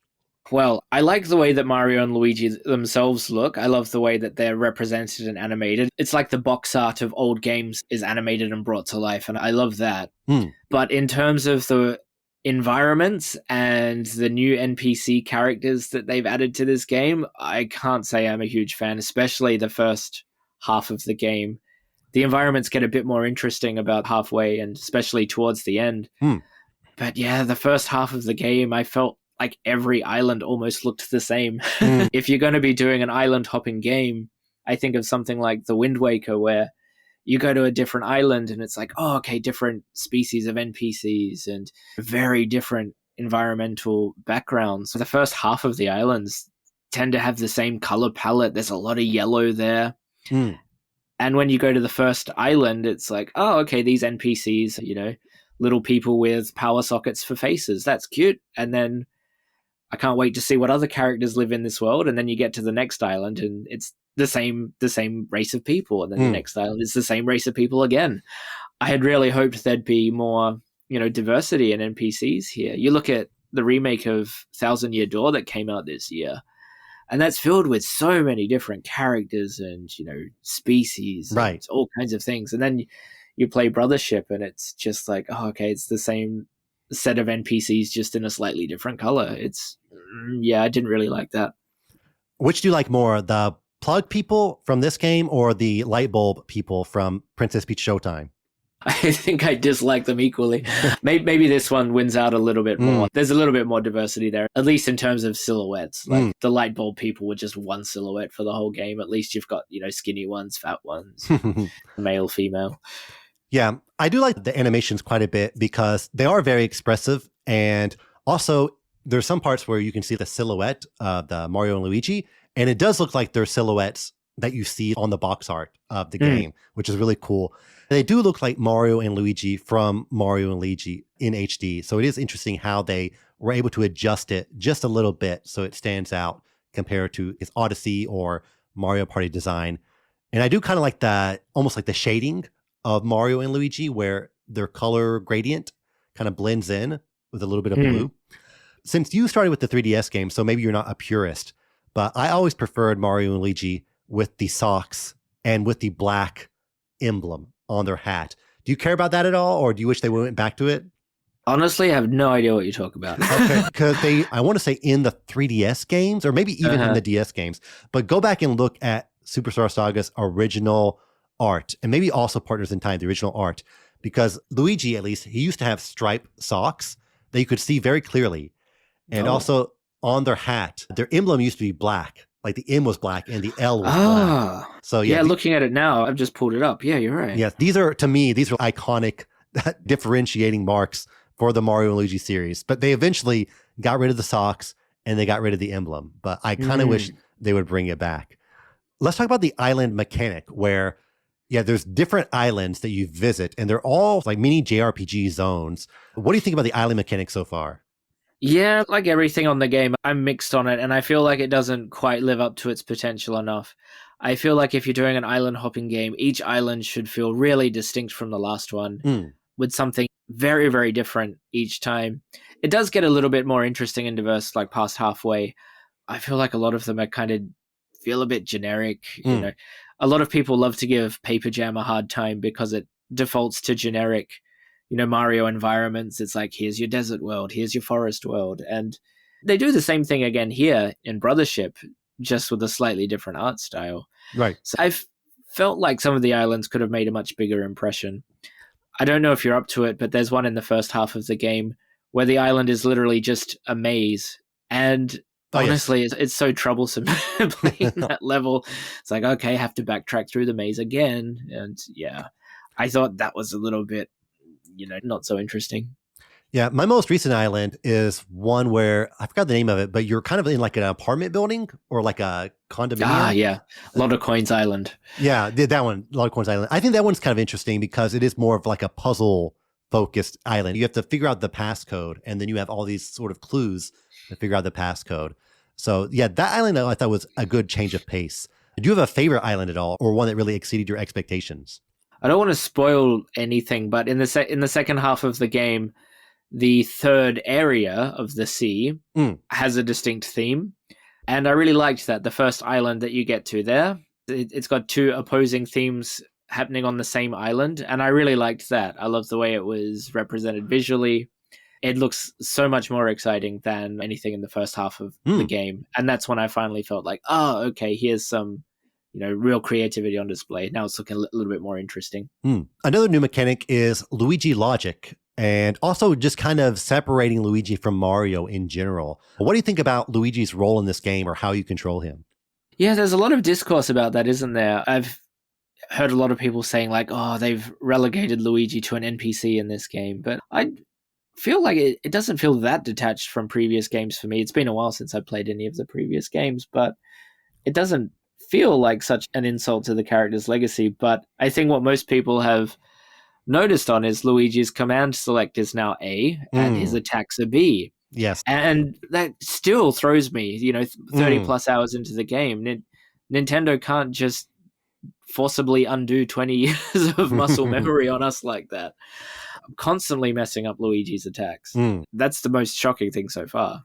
B: Well, I like the way that Mario and Luigi themselves look. I love the way that they're represented and animated. It's like the box art of old games is animated and brought to life, and I love that. But in terms of the environments and the new NPC characters that they've added to this game, I can't say I'm a huge fan, especially the first half of the game. The environments get a bit more interesting about halfway and especially towards the end. But the first half of the game, I felt like every island almost looked the same. If you're going to be doing an island hopping game, I think of something like The Wind Waker, where you go to a different island and it's like, oh, okay, different species of NPCs and very different environmental backgrounds. So the first half of the islands tend to have the same color palette. There's a lot of yellow there. And when you go to the first island, it's like, oh, okay, these NPCs, little people with power sockets for faces. That's cute. And then I can't wait to see what other characters live in this world. And then you get to the next island and it's the same race of people. And then the next island is the same race of people again. I had really hoped there'd be more, diversity in NPCs here. You look at the remake of Thousand Year Door that came out this year, and that's filled with so many different characters and, species,
A: Right.
B: and all kinds of things. And then you play Brothership and it's just like, oh, okay, it's the same set of NPCs just in a slightly different color. I didn't really like that.
A: Which do you like more, the plug people from this game or the light bulb people from Princess Peach Showtime?
B: I think I dislike them equally. Maybe this one wins out a little bit more. There's a little bit more diversity there, at least in terms of silhouettes. Like the light bulb people were just one silhouette for the whole game. At least you've got, skinny ones, fat ones, male, female.
A: Yeah, I do like the animations quite a bit because they are very expressive. And also, there's some parts where you can see the silhouette of the Mario and Luigi. And it does look like they're silhouettes that you see on the box art of the game, which is really cool. They do look like Mario and Luigi from Mario and Luigi in HD. So it is interesting how they were able to adjust it just a little bit so it stands out compared to its Odyssey or Mario Party design. And I do kind of like almost like the shading of Mario and Luigi, where their color gradient kind of blends in with a little bit of blue. Since you started with the 3DS game, so maybe you're not a purist, but I always preferred Mario and Luigi with the socks and with the black emblem on their hat. Do you care about that at all, or do you wish they went back to it?
B: Honestly, I have no idea what you talk about.
A: Okay, because I want to say in the 3DS games, or maybe even in the DS games, but go back and look at Superstar Saga's original art, and maybe also Partners in Time, the original art, because Luigi, at least, he used to have striped socks that you could see very clearly. And also on their hat, their emblem used to be black. Like the M was black and the L was black. So
B: looking at it now, I've just pulled it up. Yeah, you're right.
A: Yeah, these are iconic differentiating marks for the Mario and Luigi series. But they eventually got rid of the socks and they got rid of the emblem. But I kind of wish they would bring it back. Let's talk about the island mechanic where, there's different islands that you visit and they're all like mini JRPG zones. What do you think about the island mechanic so far?
B: Yeah, like everything on the game, I'm mixed on it, and I feel like it doesn't quite live up to its potential enough. I feel like if you're doing an island hopping game, each island should feel really distinct from the last one, with something very, very different each time. It does get a little bit more interesting and diverse, like past halfway. I feel like a lot of them are kind of feel a bit generic. A lot of people love to give Paper Jam a hard time because it defaults to generic Mario environments. It's like, here's your desert world, here's your forest world. And they do the same thing again here in Brothership, just with a slightly different art style.
A: Right.
B: So I've felt like some of the islands could have made a much bigger impression. I don't know if you're up to it, but there's one in the first half of the game where the island is literally just a maze. And honestly, it's so troublesome playing that level. It's like, okay, I have to backtrack through the maze again. And I thought that was a little bit not so interesting.
A: Yeah, my most recent island is one where I forgot the name of it, but you're kind of in like an apartment building or like a condominium.
B: Lot of Coins Island.
A: Yeah, that one, Lot of Coins Island. I think that one's kind of interesting because it is more of like a puzzle focused island. You have to figure out the passcode, and then you have all these sort of clues to figure out the passcode. So that island I thought was a good change of pace. Do you have a favorite island at all, or one that really exceeded your expectations?
B: I don't want to spoil anything, but in the second half of the game, the third area of the sea has a distinct theme. And I really liked that. The first island that you get to there, it's got two opposing themes happening on the same island. And I really liked that. I love the way it was represented visually. It looks so much more exciting than anything in the first half of the game. And that's when I finally felt like, oh, okay, here's some real creativity on display. Now it's looking a little bit more interesting.
A: Another new mechanic is Luigi logic, and also just kind of separating Luigi from Mario in general. What do you think about Luigi's role in this game or how you control him?
B: Yeah, there's a lot of discourse about that, isn't there? I've heard a lot of people saying like, oh, they've relegated Luigi to an NPC in this game. But I feel like it doesn't feel that detached from previous games for me. It's been a while since I played any of the previous games, but it doesn't feel like such an insult to the character's legacy. But I think what most people have noticed on is Luigi's command select is now A and his attacks are B.
A: Yes.
B: And that still throws me, 30 plus hours into the game. Nintendo can't just forcibly undo 20 years of muscle memory on us like that. I'm constantly messing up Luigi's attacks. That's the most shocking thing so far.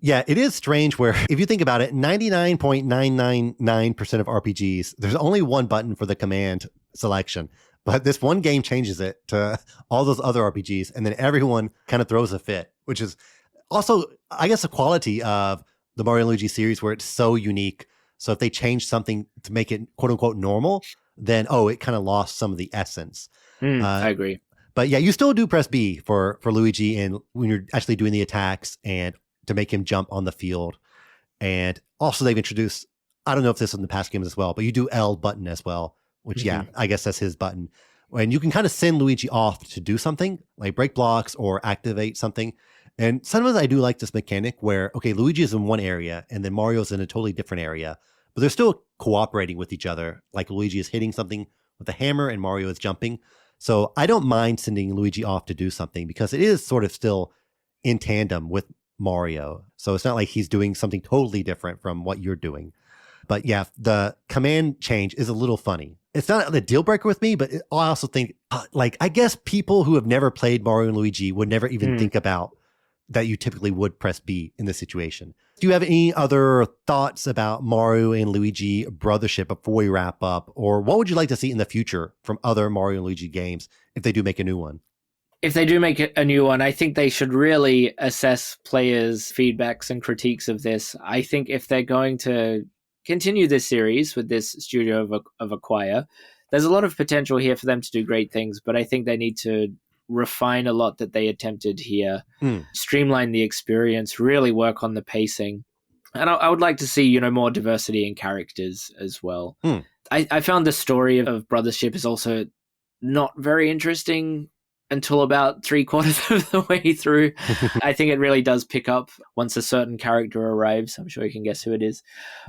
A: Yeah, it is strange where if you think about it, 99.999% of RPGs, there's only one button for the command selection. But this one game changes it to all those other RPGs, and then everyone kind of throws a fit, which is also, I guess, a quality of the Mario Luigi series where it's so unique. So if they change something to make it quote unquote normal, then, it kind of lost some of the essence.
B: I agree.
A: But yeah, you still do press B for Luigi and when you're actually doing the attacks and to make him jump on the field. And also they've introduced, I don't know if this was in the past games as well, but you do L button as well, which I guess that's his button. And you can kind of send Luigi off to do something like break blocks or activate something. And sometimes I do like this mechanic where, okay, Luigi is in one area and then Mario's in a totally different area, but they're still cooperating with each other. Like Luigi is hitting something with a hammer and Mario is jumping. So I don't mind sending Luigi off to do something because it is sort of still in tandem with Mario. So it's not like he's doing something totally different from what you're doing. But yeah, the command change is a little funny. It's not a deal breaker with me, but I also think, I guess people who have never played Mario and Luigi would never even think about that you typically would press B in this situation. Do you have any other thoughts about Mario and Luigi Brothership before we wrap up? Or what would you like to see in the future from other Mario and Luigi games if they do make a new one?
B: If they do make a new one, I think they should really assess players' feedbacks and critiques of this. I think if they're going to continue this series with this studio of Acquire, there's a lot of potential here for them to do great things, but I think they need to refine a lot that they attempted here, streamline the experience, really work on the pacing. And I would like to see, more diversity in characters as well. I found the story of Brothership is also not very interesting until about 3/4 of the way through. I think it really does pick up once a certain character arrives. I'm sure you can guess who it is.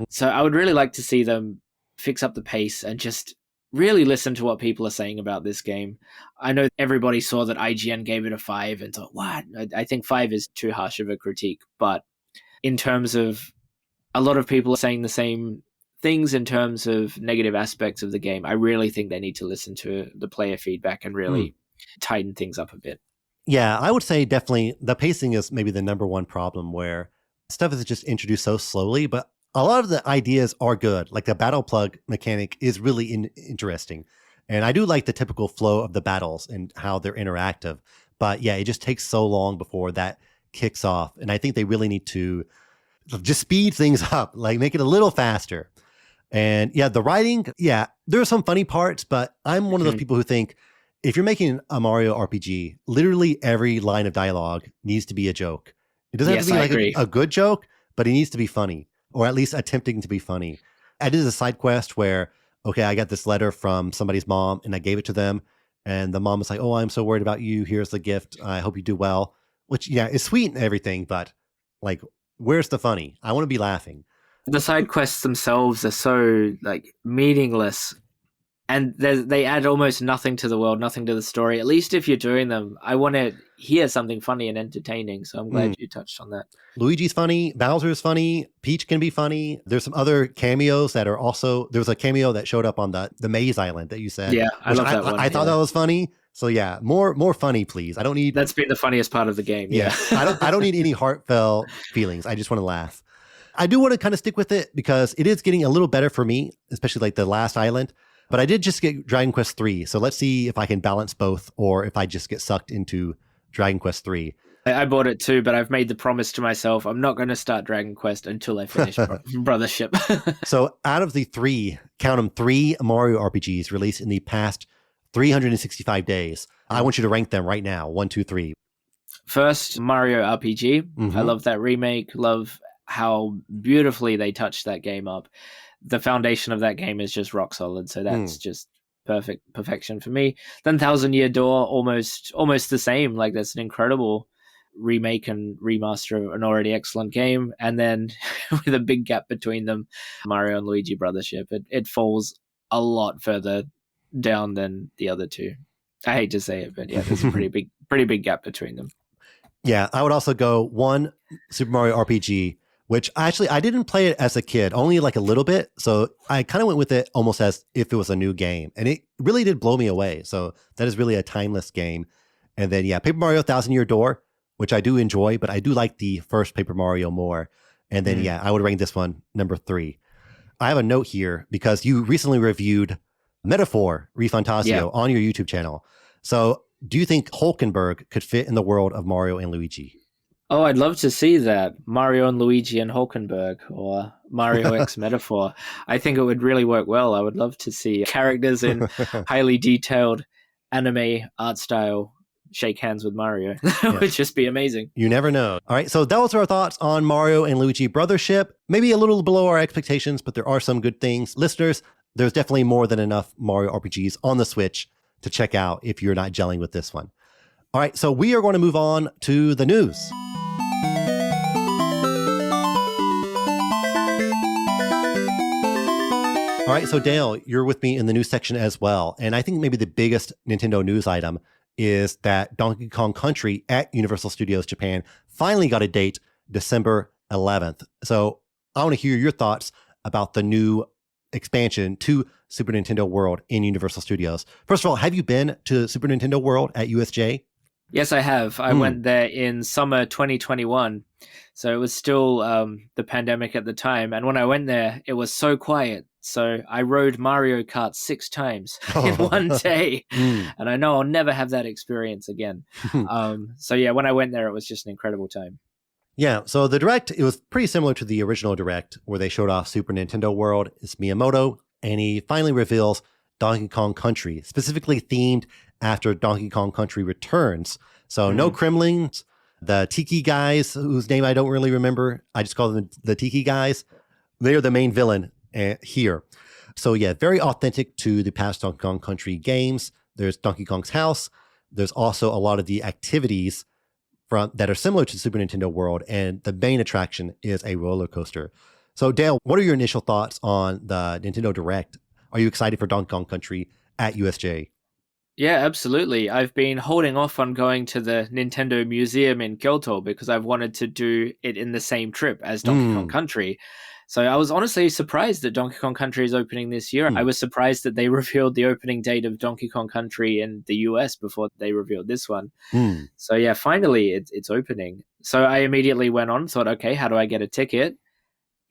B: So I would really like to see them fix up the pace and just really listen to what people are saying about this game. I know everybody saw that IGN gave it a 5 and thought, what? I think 5 is too harsh of a critique. But in terms of a lot of people are saying the same things in terms of negative aspects of the game, I really think they need to listen to the player feedback and really tighten things up a bit.
A: Yeah, I would say definitely the pacing is maybe the number one problem where stuff is just introduced so slowly, but a lot of the ideas are good. Like the battle plug mechanic is really interesting. And I do like the typical flow of the battles and how they're interactive. But yeah, it just takes so long before that kicks off. And I think they really need to just speed things up, like make it a little faster. And yeah, the writing, there are some funny parts, but I'm one of those people who think if you're making a Mario RPG, literally every line of dialogue needs to be a joke. It doesn't have to be like a good joke, but it needs to be funny, or at least attempting to be funny. I did a side quest where, okay, I got this letter from somebody's mom and I gave it to them. And the mom was like, oh, I'm so worried about you. Here's the gift. I hope you do well, which, is sweet and everything. But like, where's the funny? I want to be laughing.
B: The side quests themselves are so meaningless. And they add almost nothing to the world, nothing to the story. At least if you're doing them, I want to hear something funny and entertaining. So I'm glad you touched on that.
A: Luigi's funny. Bowser's funny. Peach can be funny. There's some other cameos that are also... There's a cameo that showed up on the Maze Island that you said.
B: Yeah, I love that one.
A: I thought that was funny. So yeah, more funny, please. I don't need...
B: That's been the funniest part of the game. Yeah.
A: I don't need any heartfelt feelings. I just want to laugh. I do want to kind of stick with it because it is getting a little better for me, especially like the last island. But I did just get Dragon Quest 3, so let's see if I can balance both or if I just get sucked into Dragon Quest 3.
B: I bought it too, but I've made the promise to myself I'm not going to start Dragon Quest until I finish Brothership.
A: So out of the count them, 3 Mario RPGs released in the past 365 days, I want you to rank them right now, 1, 2, 3.
B: First, Mario RPG. I love that remake, love how beautifully they touched that game up. The foundation of that game is just rock solid, so that's just perfection for me. Then Thousand Year Door, almost the same. Like that's an incredible remake and remaster of an already excellent game. And then with a big gap between them, Mario and Luigi Brothership. It falls a lot further down than the other two. I hate to say it, but yeah, there's a pretty big gap between them.
A: Yeah, I would also go one Super Mario RPG, which actually I didn't play it as a kid, only like a little bit. So I kind of went with it almost as if it was a new game. And it really did blow me away. So that is really a timeless game. And then, yeah, Paper Mario Thousand Year Door, which I do enjoy, but I do like the first Paper Mario more. And then, yeah, I would rank this one number 3. I have a note here because you recently reviewed Metaphor Refantasio on your YouTube channel. So do you think Hulkenberg could fit in the world of Mario and Luigi?
B: Oh, I'd love to see that. Mario and Luigi and Hulkenberg, or Mario X Metaphor. I think it would really work well. I would love to see characters in highly detailed anime art style shake hands with Mario. That would just be amazing.
A: You never know. All right, so those are our thoughts on Mario and Luigi Brothership. Maybe a little below our expectations, but there are some good things. Listeners, there's definitely more than enough Mario RPGs on the Switch to check out if you're not gelling with this one. All right, so we are going to move on to the news. All right, so Dale, you're with me in the news section as well. And I think maybe the biggest Nintendo news item is that Donkey Kong Country at Universal Studios Japan finally got a date, December 11th. So I want to hear your thoughts about the new expansion to Super Nintendo World in Universal Studios. First of all, have you been to Super Nintendo World at USJ?
B: Yes, I have. I went there in summer 2021. So it was still the pandemic at the time. And when I went there, it was so quiet. So I rode Mario Kart 6 times in one day. And I know I'll never have that experience again. So yeah, when I went there, it was just an incredible time.
A: Yeah, so the Direct, it was pretty similar to the original Direct where they showed off Super Nintendo World. It's Miyamoto, and he finally reveals Donkey Kong Country, specifically themed after Donkey Kong Country Returns. So no Kremlings, the Tiki guys, whose name I don't really remember. I just call them the Tiki guys. They are the main villain here. So yeah, very authentic to the past Donkey Kong Country games. There's Donkey Kong's house. There's also a lot of the activities that are similar to Super Nintendo World, and the main attraction is a roller coaster. So Dale, what are your initial thoughts on the Nintendo Direct? Are you excited for Donkey Kong Country at USJ?
B: Yeah, absolutely. I've been holding off on going to the Nintendo Museum in Kyoto because I've wanted to do it in the same trip as Donkey Kong Country. So I was honestly surprised that Donkey Kong Country is opening this year. I was surprised that they revealed the opening date of Donkey Kong Country in the US before they revealed this one. So yeah, finally it's opening. So I immediately went on, thought, okay, how do I get a ticket?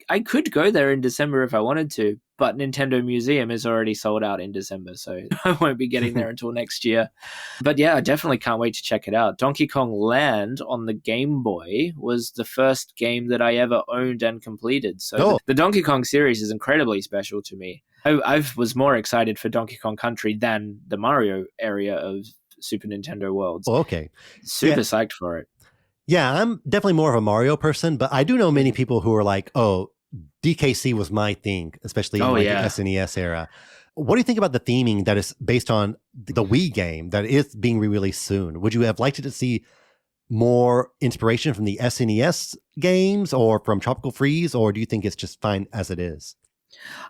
B: I could go there in December if I wanted to, but Nintendo Museum is already sold out in December, so I won't be getting there until next year. But yeah, I definitely can't wait to check it out. Donkey Kong Land on the Game Boy was the first game that I ever owned and completed. So the Donkey Kong series is incredibly special to me. I was more excited for Donkey Kong Country than the Mario area of Super Nintendo World. Super psyched for it.
A: Yeah, I'm definitely more of a Mario person, but I do know many people who are like, oh, DKC was my thing, especially in the SNES era. What do you think about the theming that is based on the Wii game that is being re-released soon? Would you have liked to see more inspiration from the SNES games or from Tropical Freeze, or do you think it's just fine as it is?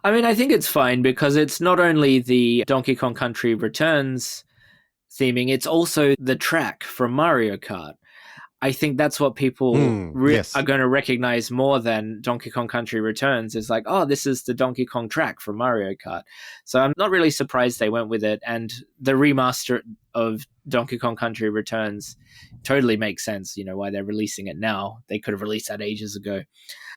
B: I mean, I think it's fine because it's not only the Donkey Kong Country Returns theming, it's also the track from Mario Kart. I think that's what people are going to recognize more than Donkey Kong Country Returns is like, oh, this is the Donkey Kong track from Mario Kart. So I'm not really surprised they went with it. And the remaster of Donkey Kong Country Returns totally makes sense, you know, why they're releasing it now. They could have released that ages ago.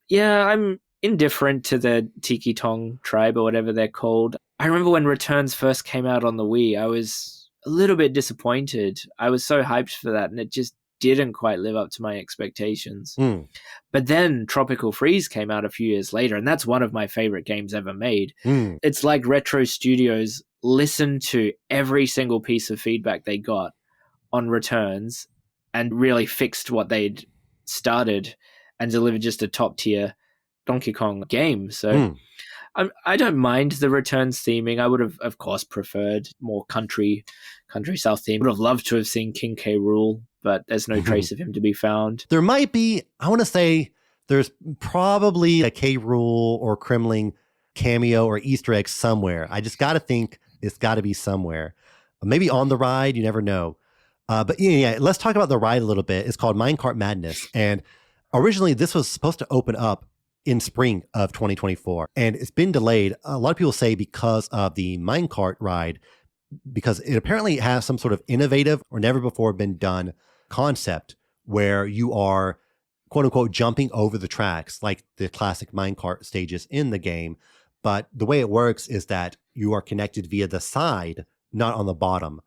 B: Yeah, I'm indifferent to the Tiki Tong tribe or whatever they're called. I remember when Returns first came out on the Wii, I was a little bit disappointed. I was so hyped for that, and it just didn't quite live up to my expectations. But then Tropical Freeze came out a few years later, and that's one of my favorite games ever made. It's like Retro Studios listened to every single piece of feedback they got on Returns and really fixed what they'd started and delivered just a top tier Donkey Kong game. So I don't mind the Returns theming. I would have, of course, preferred more country style theme. Would have loved to have seen King K. Rool, but there's no trace of him to be found.
A: There might be, I want to say there's probably a K. Rool or Kremling cameo or Easter egg somewhere. I just got to think it's got to be somewhere. maybe on the ride, you never know. But yeah, let's talk about the ride a little bit. It's called Minecart Madness. And originally this was supposed to open up in spring of 2024. And it's been delayed. A lot of people say because of the minecart ride, because it apparently has some sort of innovative or never before been done concept where you are quote unquote jumping over the tracks like the classic minecart stages in the game. But the way it works is that you are connected via the side, not on the bottom.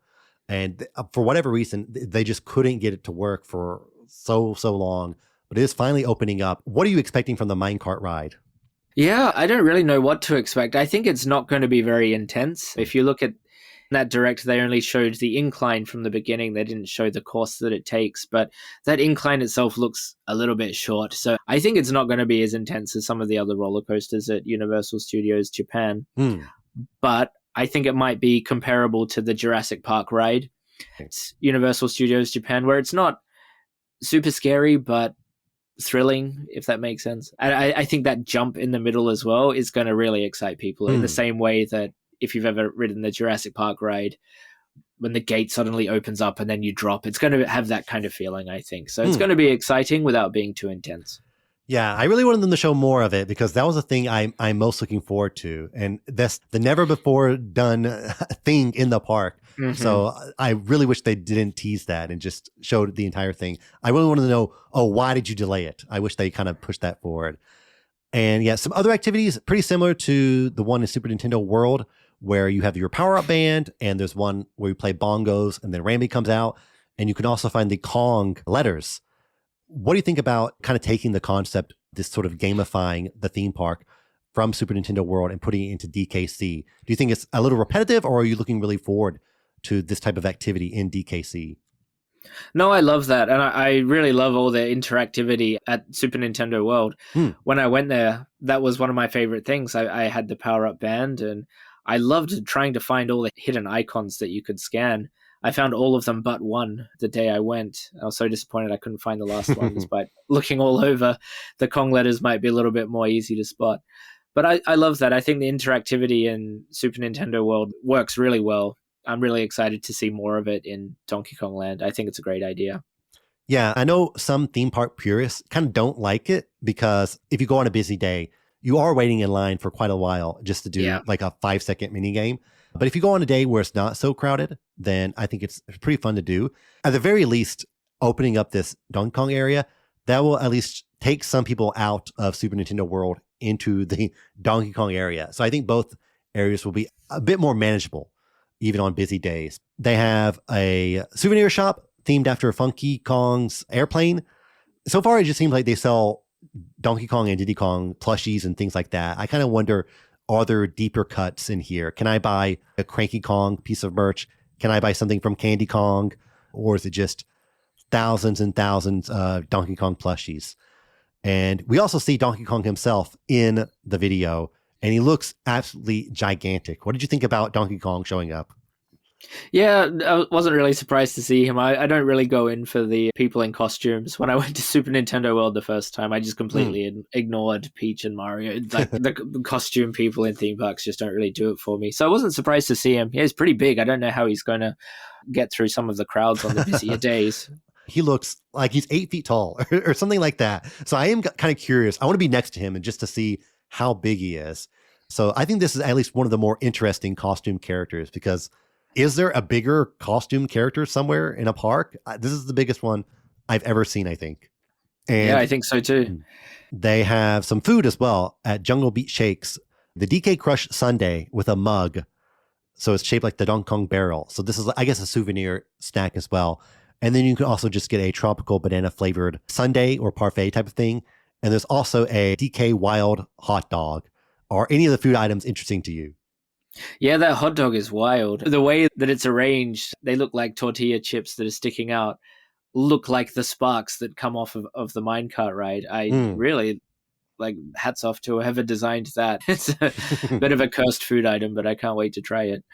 A: And for whatever reason, they just couldn't get it to work for so long. But it is finally opening up. What are you expecting from the minecart ride?
B: Yeah, I don't really know what to expect. I think it's not going to be very intense. If you look at that direct, they only showed the incline from the beginning. They didn't show the course that it takes, but that incline itself looks a little bit short. So I think it's not going to be as intense as some of the other roller coasters at Universal Studios Japan. But I think it might be comparable to the Jurassic Park ride. It's Universal Studios Japan, where it's not super scary, but thrilling, if that makes sense. I think that jump in the middle as well is going to really excite people in the same way that if you've ever ridden the Jurassic Park ride, when the gate suddenly opens up and then you drop, it's going to have that kind of feeling, I think. So it's going to be exciting without being too intense. Yeah,
A: I really wanted them to show more of it because that was the thing I'm most looking forward to. And that's the never before done thing in the park. So I really wish they didn't tease that and just showed the entire thing. I really wanted to know, why did you delay it? I wish they kind of pushed that forward. And yeah, some other activities pretty similar to the one in Super Nintendo World where you have your power-up band and there's one where you play bongos and then Rambi comes out and you can also find the Kong letters. What do you think about kind of taking the concept, this sort of gamifying the theme park from Super Nintendo World and putting it into DKC? Do you think it's a little repetitive or are you looking really forward to this type of activity in DKC?
B: No, I love that. And I really love all the interactivity at Super Nintendo World. When I went there, that was one of my favorite things. I had the power-up band and I loved trying to find all the hidden icons that you could scan. I found all of them but one the day I went. I was so disappointed I couldn't find the last one, despite looking all over. The Kong letters might be a little bit more easy to spot. But I love that. I think the interactivity in Super Nintendo World works really well. I'm really excited to see more of it in Donkey Kong Land. I think it's a great idea.
A: Yeah, I know some theme park purists kind of don't like it because if you go on a busy day, you are waiting in line for quite a while just to do like a 5-second mini game. But if you go on a day where it's not so crowded, then I think it's pretty fun to do. At the very least, opening up this Donkey Kong area, that will at least take some people out of Super Nintendo World into the Donkey Kong area. So I think both areas will be a bit more manageable, even on busy days. They have a souvenir shop themed after Funky Kong's airplane. So far, it just seems like they sell Donkey Kong and Diddy Kong plushies and things like that. I kind of wonder, are there deeper cuts in here? Can I buy a Cranky Kong piece of merch? Can I buy something from Candy Kong? Or is it just thousands and thousands of Donkey Kong plushies? And we also see Donkey Kong himself in the video, and he looks absolutely gigantic. What did you think about Donkey Kong showing up?
B: Yeah, I wasn't really surprised to see him. I don't really go in for the people in costumes. When I went to Super Nintendo World the first time, I just completely ignored Peach and Mario. Like the costume people in theme parks just don't really do it for me. So I wasn't surprised to see him. Yeah, he's pretty big. I don't know how he's going to get through some of the crowds on the busier days.
A: He looks like he's 8 feet tall or something like that. So I am kind of curious. I want to be next to him and just to see how big he is. So I think this is at least one of the more interesting costume characters because is there a bigger costume character somewhere in a park? This is the biggest one I've ever seen, I think. And
B: yeah, I think so too.
A: They have some food as well at Jungle Beat Shakes. The DK Crush Sundae with a mug. So it's shaped like the Donkey Kong barrel. So this is, I guess, a souvenir snack as well. And then you can also just get a tropical banana flavored sundae or parfait type of thing. And there's also a DK Wild hot dog. Are any of the food items interesting to you?
B: Yeah, that hot dog is wild. The way that it's arranged, they look like tortilla chips that are sticking out, look like the sparks that come off of the minecart ride. I really, hats off to whoever designed that. It's a bit of a cursed food item, but I can't wait to try it.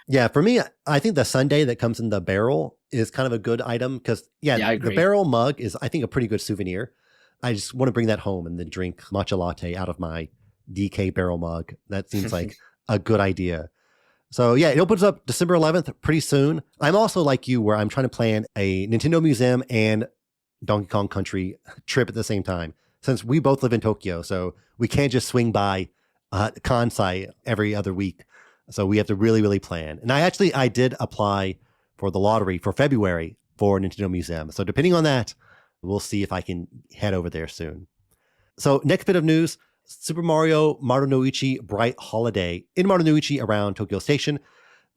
A: Yeah, for me, I think the sundae that comes in the barrel is kind of a good item because, the barrel mug is, I think, a pretty good souvenir. I just want to bring that home and then drink matcha latte out of my DK barrel mug. That seems like a good idea. So yeah, it opens up December 11th, pretty soon. I'm also like you, where I'm trying to plan a Nintendo Museum and Donkey Kong Country trip at the same time, since we both live in Tokyo. So we can't just swing by Kansai every other week. So we have to really, really plan. And I did apply for the lottery for February for Nintendo Museum. So depending on that, we'll see if I can head over there soon. So next bit of news, Super Mario Marunouchi Bright Holiday. In Marunouchi around Tokyo Station,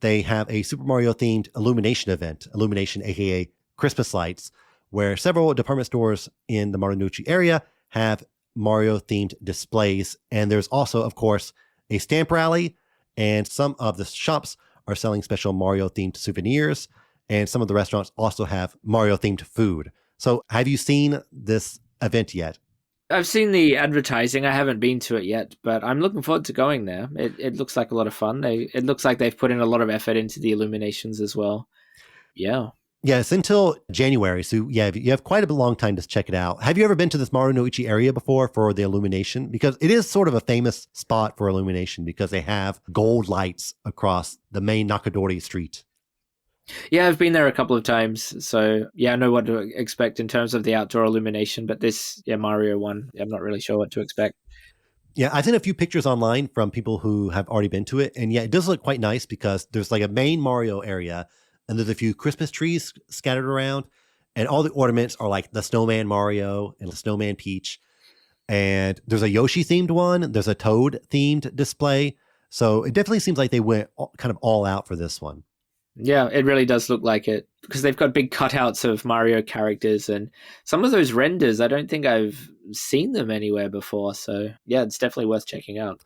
A: they have a Super Mario themed Illumination event, Illumination aka Christmas lights, where several department stores in the Marunouchi area have Mario themed displays. And there's also, of course, a stamp rally, and some of the shops are selling special Mario themed souvenirs, and some of the restaurants also have Mario themed food. So have you seen this event yet?
B: I've seen the advertising. I haven't been to it yet, but I'm looking forward to going there. It looks like a lot of fun. It looks like they've put in a lot of effort into the illuminations as well. Yeah.
A: Yes, until January. So yeah, you have quite a long time to check it out. Have you ever been to this Marunouchi area before for the illumination? Because it is sort of a famous spot for illumination because they have gold lights across the main Nakadori street.
B: Yeah, I've been there a couple of times. So yeah, I know what to expect in terms of the outdoor illumination, but this, Mario one, I'm not really sure what to expect.
A: Yeah, I've seen a few pictures online from people who have already been to it. And yeah, it does look quite nice because there's like a main Mario area and there's a few Christmas trees scattered around. And all the ornaments are like the Snowman Mario and the Snowman Peach. And there's a Yoshi themed one. There's a Toad themed display. So it definitely seems like they went kind of all out for this one.
B: Yeah, it really does look like it because they've got big cutouts of Mario characters, and some of those renders, I don't think I've seen them anywhere before. So yeah, it's definitely worth checking out.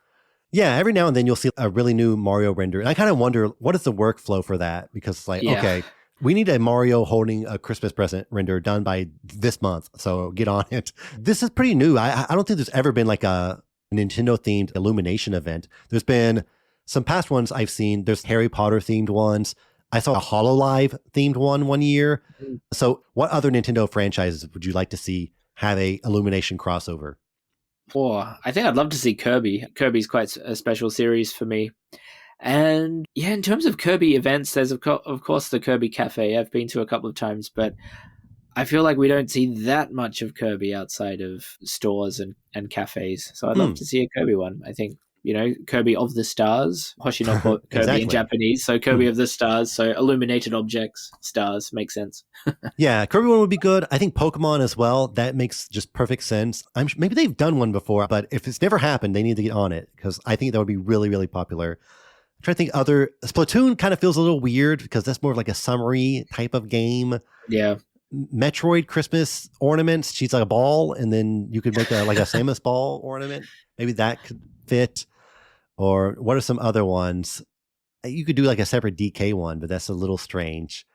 A: Yeah, every now and then you'll see a really new Mario render. And I kind of wonder, what is the workflow for that? Because it's like, okay, we need a Mario holding a Christmas present render done by this month. So get on it. This is pretty new. I don't think there's ever been like a Nintendo themed illumination event. There's been some past ones I've seen. There's Harry Potter themed ones. I saw a HoloLive themed one year. So what other Nintendo franchises would you like to see have a Illumination crossover?
B: I think I'd love to see Kirby. Kirby's quite a special series for me. And yeah, in terms of Kirby events, there's of course the Kirby Cafe. I've been to a couple of times, but I feel like we don't see that much of Kirby outside of stores and cafes. So I'd love to see a Kirby one. I think, Kirby of the Stars, Hoshinoko Kirby
A: Exactly.
B: in Japanese. So Kirby of the Stars, so illuminated objects, stars, makes sense.
A: Yeah, Kirby one would be good. I think Pokemon as well. That makes just perfect sense. Maybe they've done one before, but if it's never happened, they need to get on it because I think that would be really, really popular. I'm trying to think Splatoon kind of feels a little weird because that's more of like a summary type of game.
B: Yeah.
A: Metroid Christmas ornaments. She's like a ball, and then you could make like a Samus ball ornament. Maybe that could fit. Or what are some other ones? You could do like a separate DK one, but that's a little strange.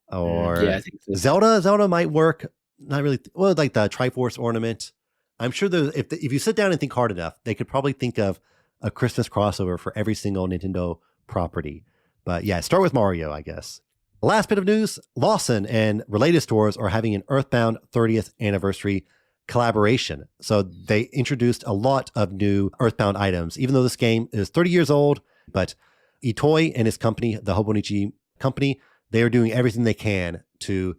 A: Or
B: I think so.
A: Zelda might work. Not really. Well, like the Triforce ornament. I'm sure if you sit down and think hard enough, they could probably think of a Christmas crossover for every single Nintendo property. But yeah, start with Mario, I guess. Last bit of news, Lawson and related stores are having an Earthbound 30th anniversary collaboration. So they introduced a lot of new Earthbound items, even though this game is 30 years old, but Itoi and his company, the Hobonichi company, they are doing everything they can to,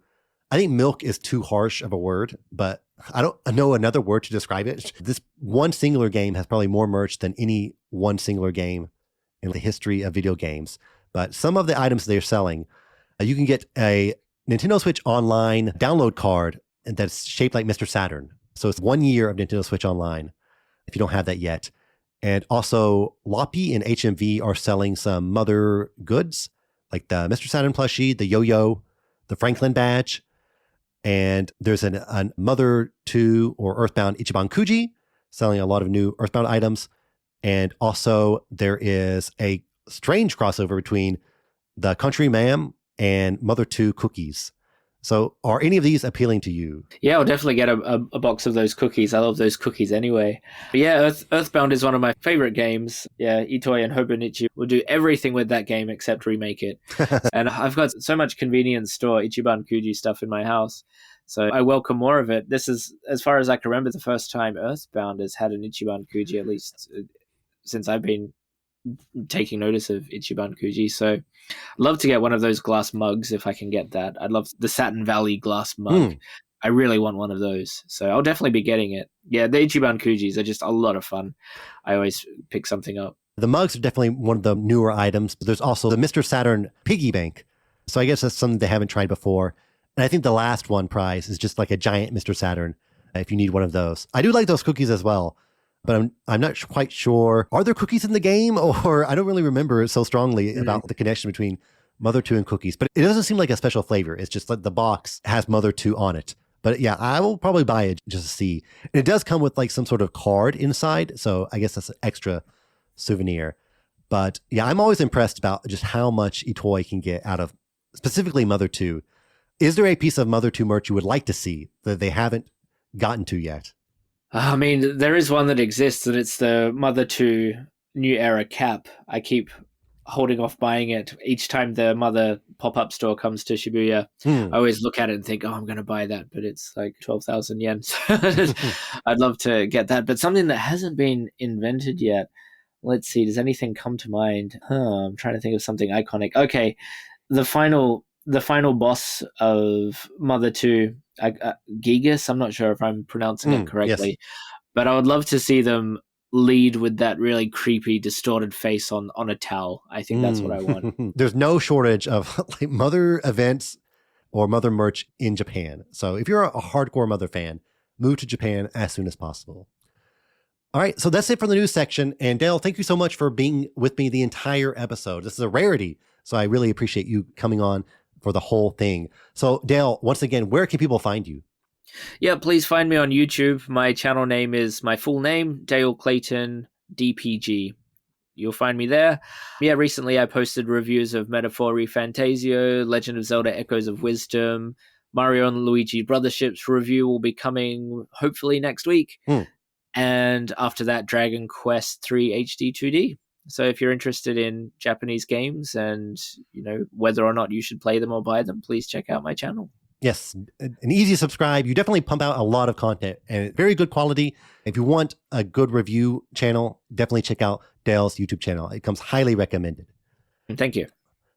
A: I think milk is too harsh of a word, but I don't know another word to describe it. This one singular game has probably more merch than any one singular game in the history of video games. But some of the items they're selling, you can get a Nintendo Switch Online download card that's shaped like Mr. Saturn. So it's 1 year of Nintendo Switch Online if you don't have that yet. And also Loppy and HMV are selling some mother goods like the Mr. Saturn plushie, the yo-yo, the Franklin badge. And there's a Mother 2 or Earthbound Ichiban Kuji selling a lot of new Earthbound items. And also there is a strange crossover between the Country Ma'am and Mother 2 cookies. So are any of these appealing to you?
B: Yeah, I'll definitely get a box of those cookies. I love those cookies anyway. But yeah, Earthbound is one of my favorite games. Yeah, Itoi and Hobonichi will do everything with that game except remake it. And I've got so much convenience store Ichiban Kuji stuff in my house. So I welcome more of it. This is, as far as I can remember, the first time Earthbound has had an Ichiban Kuji, at least since I've been taking notice of Ichiban Kuji. So I'd love to get one of those glass mugs if I can get that. I'd love the Satin Valley glass mug. I really want one of those. So I'll definitely be getting it. Yeah, the Ichiban Kujis are just a lot of fun. I always pick something up.
A: The mugs are definitely one of the newer items, but there's also the Mr. Saturn piggy bank. So I guess that's something they haven't tried before. And I think the last one prize is just like a giant Mr. Saturn, if you need one of those. I do like those cookies as well, but I'm not quite sure. Are there cookies in the game? Or I don't really remember so strongly about the connection between Mother 2 and cookies. But it doesn't seem like a special flavor. It's just like the box has Mother 2 on it. But yeah, I will probably buy it just to see. And it does come with like some sort of card inside. So I guess that's an extra souvenir. But yeah, I'm always impressed about just how much Itoi can get out of specifically Mother 2. Is there a piece of Mother 2 merch you would like to see that they haven't gotten to yet?
B: I mean, there is one that exists, and it's the Mother 2 New Era cap. I keep holding off buying it each time the Mother pop-up store comes to Shibuya. I always look at it and think, oh, I'm going to buy that, but it's like 12,000 yen. I'd love to get that, but something that hasn't been invented yet. Let's see, does anything come to mind? I'm trying to think of something iconic. Okay, the final boss of Mother 2, Gigas, I'm not sure if I'm pronouncing it correctly,
A: yes.
B: But I would love to see them lead with that really creepy, distorted face on a towel. I think that's what I want.
A: There's no shortage of like Mother events or Mother merch in Japan. So if you're a hardcore Mother fan, move to Japan as soon as possible. All right, so that's it for the news section. And Dale, thank you so much for being with me the entire episode. This is a rarity, so I really appreciate you coming on for the whole thing. So Dale, once again, where can people find you?
B: Yeah, please find me on YouTube. My channel name is my full name, Dale Clayton, DPG. You'll find me there. Yeah, recently I posted reviews of Metaphori Fantasio, Legend of Zelda Echoes of Wisdom, Mario and Luigi Brothership's review will be coming hopefully next week. And after that, Dragon Quest III HD 2D. So if you're interested in Japanese games and, you know, whether or not you should play them or buy them, please check out my channel.
A: Yes, an easy subscribe. You definitely pump out a lot of content and very good quality. If you want a good review channel, definitely check out Dale's YouTube channel. It comes highly recommended.
B: Thank you.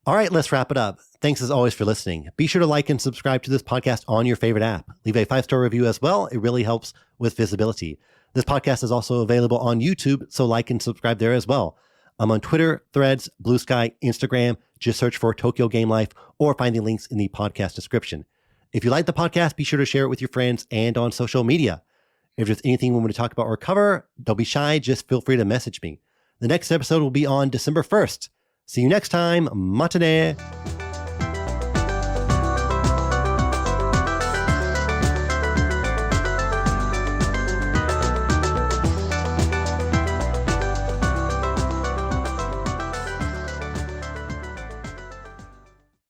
A: All right, let's wrap it up. Thanks as always for listening. Be sure to like and subscribe to this podcast on your favorite app. Leave a 5-star review as well. It really helps with visibility. This podcast is also available on YouTube, so like and subscribe there as well. I'm on Twitter, Threads, Blue Sky, Instagram. Just search for Tokyo Game Life or find the links in the podcast description. If you like the podcast, be sure to share it with your friends and on social media. If there's anything we want to talk about or cover, don't be shy. Just feel free to message me. The next episode will be on December 1st. See you next time. Matane.